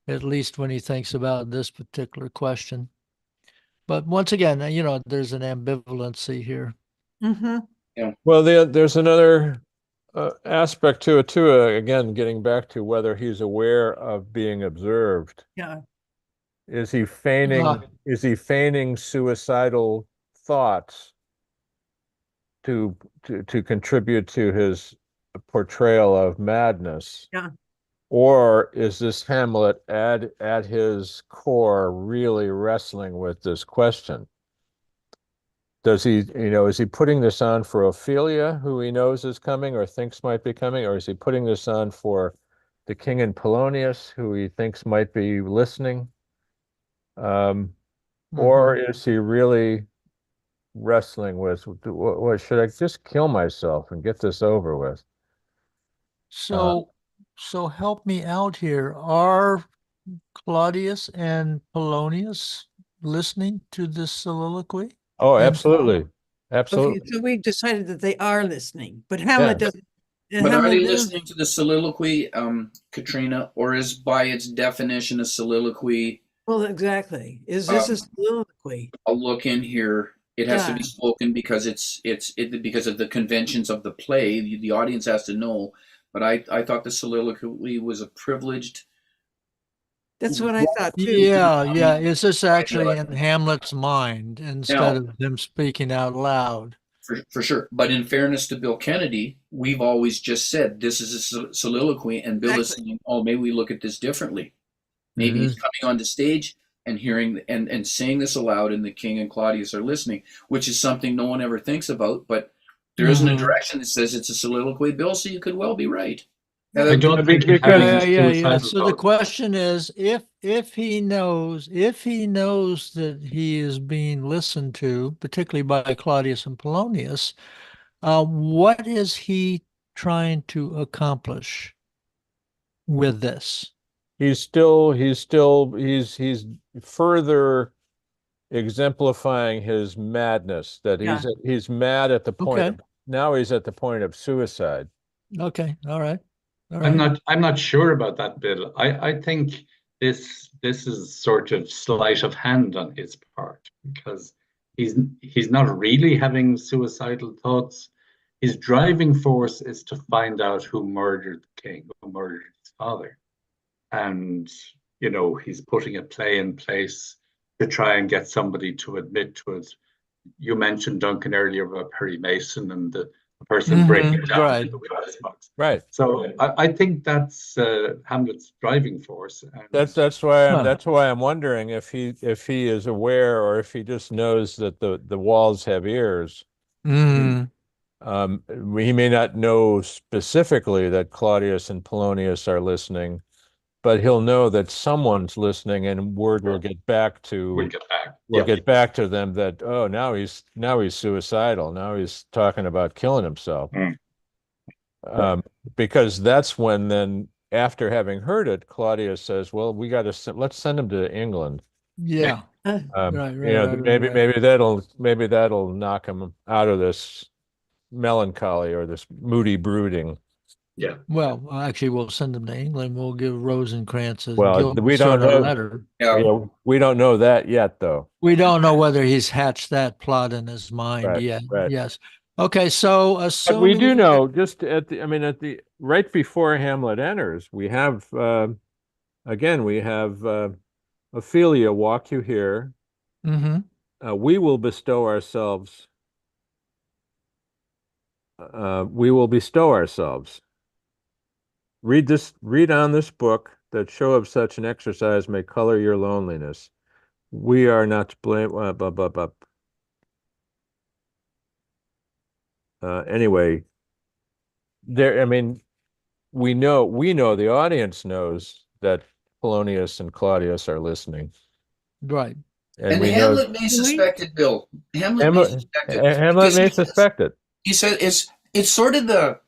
at least when he thinks about this particular question. But once again, there's an ambivalency here. Well, there's another aspect to it too. Again, getting back to whether he's aware of being observed. Yeah. Is he feigning suicidal thoughts to contribute to his portrayal of madness? Yeah. Or is this Hamlet at his core really wrestling with this question? Does he, is he putting this on for Ophelia, who he knows is coming or thinks might be coming, or is he putting this on for the king and Polonius, who he thinks might be listening? Or is he really wrestling with, what should I just kill myself and get this over with? So help me out here. Are Claudius and Polonius listening to this soliloquy? Oh, absolutely. Absolutely. Okay, so we've decided that they are listening, but Hamlet doesn't. But are they Hamlet does- listening to the soliloquy, Katrina, or is by its definition a soliloquy? Well, exactly. Is this a soliloquy? I'll look in here. It has to Yeah. be spoken because it's because of the conventions of the play. The audience has to know. But I thought the soliloquy was a privileged. That's what I thought too. Yeah. Is this actually in Hamlet's mind instead of him speaking out loud? For sure. But in fairness to Bill Kennedy, we've always just said this is a soliloquy, and Bill is saying, "Oh, maybe we look at this differently. Maybe he's coming onto stage and hearing and saying this aloud, and the king and Claudius are listening," which is something no one ever thinks about. But there isn't a direction that says it's a soliloquy, Bill. So you could well be right. I don't think Yeah. So the question is, if he knows that he is being listened to, particularly by Claudius and Polonius, what is he trying to accomplish with this? He's further exemplifying his madness, that he's mad at the point now he's at the point of suicide. Okay. All right. I'm not sure about that, Bill. I think this is sort of sleight of hand on his part, because he's not really having suicidal thoughts. His driving force is to find out who murdered the king, who murdered his father. And, he's putting a play in place to try and get somebody to admit to it. You mentioned, Duncan, earlier about Perry Mason and the person breaking it down in the witness box. Right. So I think that's Hamlet's driving force. And that's why I'm wondering if he is aware, or if he just knows that the walls have ears. He may not know specifically that Claudius and Polonius are listening, but he'll know that someone's listening, and word will get back to get back to them that, oh, now he's suicidal. Now he's talking about killing himself. Because that's when, then, after having heard it, Claudius says, well, let's send him to England. Yeah. Maybe that'll knock him out of this melancholy or this moody brooding. Yeah. Well, actually, we'll send him to England. We'll give Rosencrantz a we don't know. letter. Yeah. We don't know that yet, though. We don't know whether he's hatched that plot in his mind yet. Right. Yes. Okay, so But we do assuming know, just at the, I mean, at the right before Hamlet enters, we have again, we have Ophelia, walk you here. Mhm. We will bestow ourselves. We will bestow ourselves. Read on this book, that show of such an exercise may color your loneliness. We are not to blame. Anyway, there. I mean, we know the audience knows that Polonius and Claudius are listening, right. and And we know Hamlet may suspect it, Bill. Hamlet may Hamlet, suspect it Hamlet because may suspect it. he said it's sort of the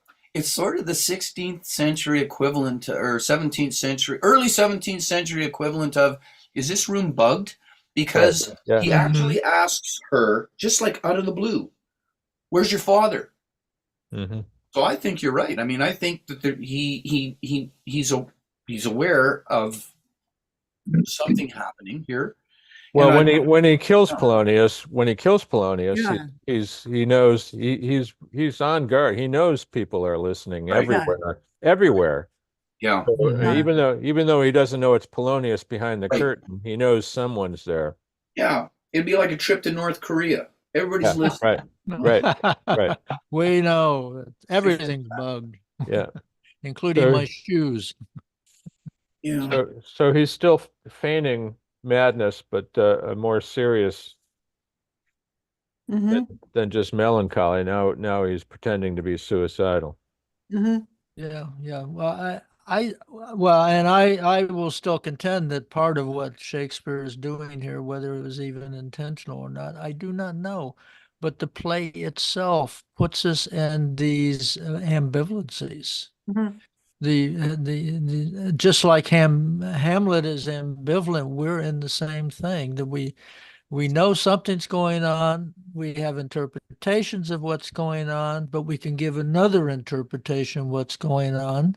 16th century equivalent to, or 17th century, early 17th century equivalent of, is this room bugged? Because Right. Yeah. he actually asks her, just like out of the blue, where's your father? Mm-hmm. So I think you're right. I mean, I think that he's aware of something happening here. Well, And when he kills Yeah. Polonius, Yeah. he knows he's on guard. He knows people are listening Right. everywhere. yeah, So, Mhm. even though he doesn't know it's Polonius behind the Right. curtain, he knows someone's there. yeah, it'd be like a trip to North Korea. Everybody's Yeah, listening. right, right. We know that everything's bugged, Yeah. including So, my shoes. Yeah. so he's still feigning madness, but a more serious Mm-hmm. than just melancholy. Now he's pretending to be suicidal. Mm-hmm. Yeah, yeah. Well, and I will still contend that part of what Shakespeare is doing here, whether it was even intentional or not, I do not know. But the play itself puts us in these ambivalencies. Mm-hmm. The just like Hamlet is ambivalent, we're in the same thing, that we know something's going on, we have interpretations of what's going on, but we can give another interpretation of what's going on,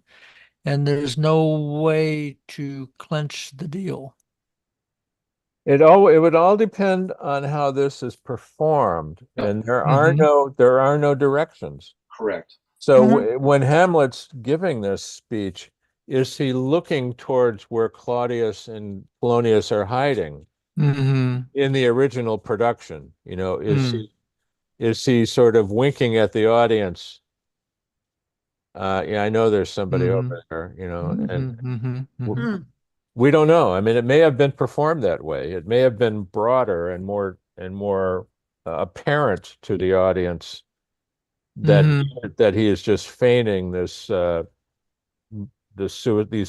and there's no way to clench the deal. It would all depend on how this is performed, and there are Mhm. no directions. Correct. So Mhm. when Hamlet's giving this speech, is he looking towards where Claudius and Polonius are hiding Mhm. in the original production? Mm. Is he sort of winking at the audience? Yeah, I know there's somebody Mhm. over there, and Mhm. Mhm. Mhm. Mm. we don't know. I mean, it may have been performed that way. It may have been broader and more apparent to the audience that Mhm. that he is just feigning these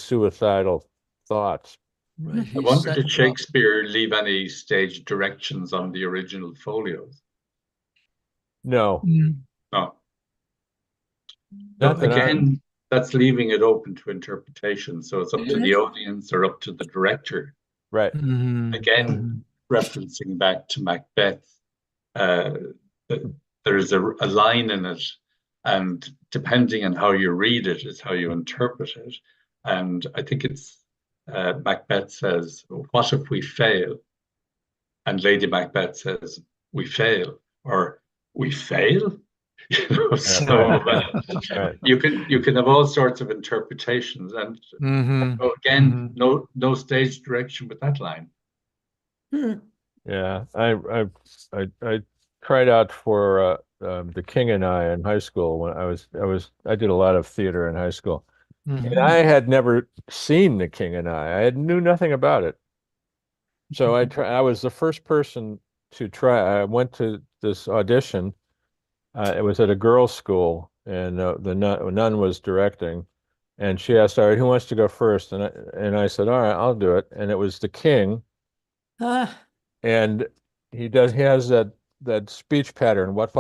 suicidal thoughts. Right. I He's wonder, did setting up. Shakespeare leave any stage directions on the original folios? No, Mm. No. not So that I. again, that's leaving it open to interpretation. So it's up to the Mhm. audience or up to the director. Right. Mhm. Again, Mhm. referencing back to Macbeth, uh, there's a line in it, and depending on how you read it, is how you interpret it. And I think it's Macbeth says, "What if we fail?" And Lady Macbeth says, "We fail," or "We fail." So Right. you can have all sorts of interpretations, and Mhm. so again, Mhm. no stage direction with that line. Mm. Yeah, I tried out for The King and I in high school when I did a lot of theater in high school, and Mhm. I had never seen The King and I had knew nothing about it. So I was the first person to try. I went to this audition. It was at a girls' school, and the nun was directing, and she asked, "All right, who wants to go first?" And I said, "All right, I'll do it." And it was the king, Ah. and he has that speech pattern. What?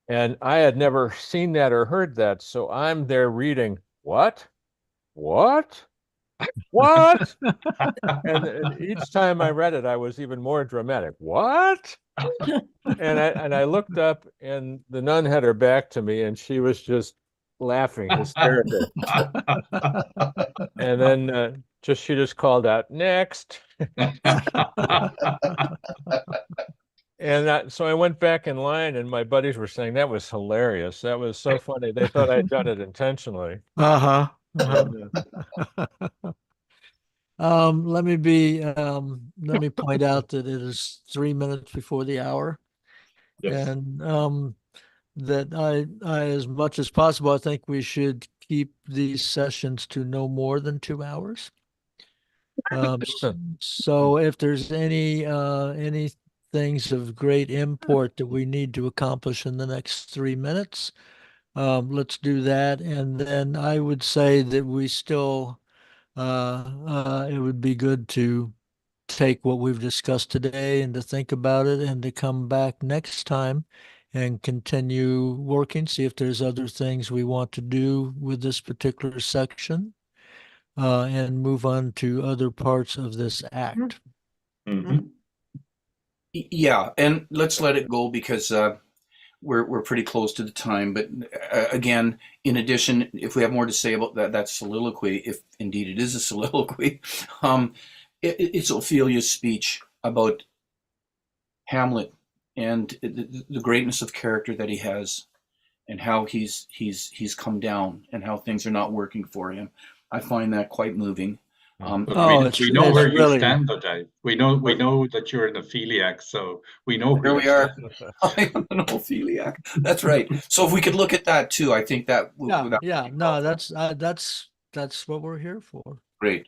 And I had never seen that or heard that, so I'm there reading what. What? And each time I read it, I was even more dramatic. What? And I looked up, and the nun had her back to me, and she was just laughing hysterically. And then she just called out, "Next." So I went back in line, and my buddies were saying that was hilarious. That was so funny. They thought I'd done it intentionally. Uh-huh. And, Let me point out that it is 3 minutes before the hour, Yes. and that I, as much as possible, I think we should keep these sessions to no more than 2 hours. So if there's any things of great import that we need to accomplish in the next 3 minutes, let's do that. And then I would say that we still, it would be good to take what we've discussed today and to think about it and to come back next time and continue working, see if there's other things we want to do with this particular section, and move on to other parts of this act. Mhm. Yeah, and let's let it go because we're pretty close to the time. But again, in addition, if we have more to say about that soliloquy, if indeed it is a soliloquy, it's Ophelia's speech about Hamlet and the greatness of character that he has, and how he's come down, and how things are not working for him. I find that quite moving. But it's we know where you really- stand, though, Dave. We know that you're an opheliac, so we know There where we you are. stand. I am an Opheliac. That's right. So if we could look at that too, I think that would Yeah, be no, helpful. that's what we're here for. Great.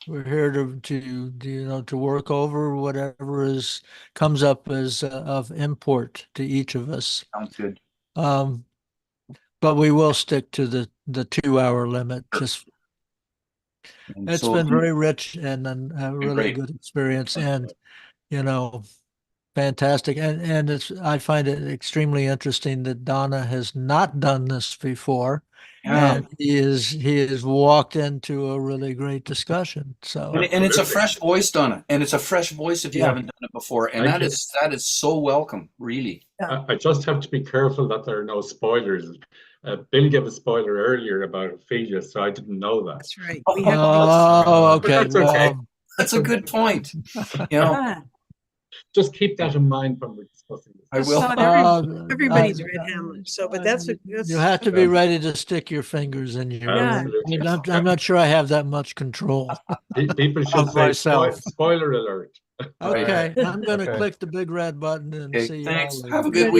We're here to work over whatever comes up as of import to each of us. Sounds good. But we will stick to the 2 hour limit. Just And it's so been very rich and a really great. good experience, and fantastic. And I find it extremely interesting that Donna has not done this before. Yeah. And he has walked into a really great discussion. So And it's a fresh voice, Donna, and it's a fresh voice if you Yeah. haven't done it before, and Thank that is so welcome, really. I just have to be careful that there are no spoilers. Bill gave a spoiler earlier about Ophelia, so I didn't know that. That's right. Oh, We have oh, okay. That's okay. Well, That's a good point. You know, Ah, Just keep that in mind when we're discussing this. I just will. thought everybody's read Hamlet. So, but that's you have to be ready to stick your fingers in your. Yeah. Absolutely. I'm not sure I have that much control. People should Of say myself. spoiler alert. Okay, I'm going to Okay. click the big red button and Okay, see you thanks. all Have a later. good week.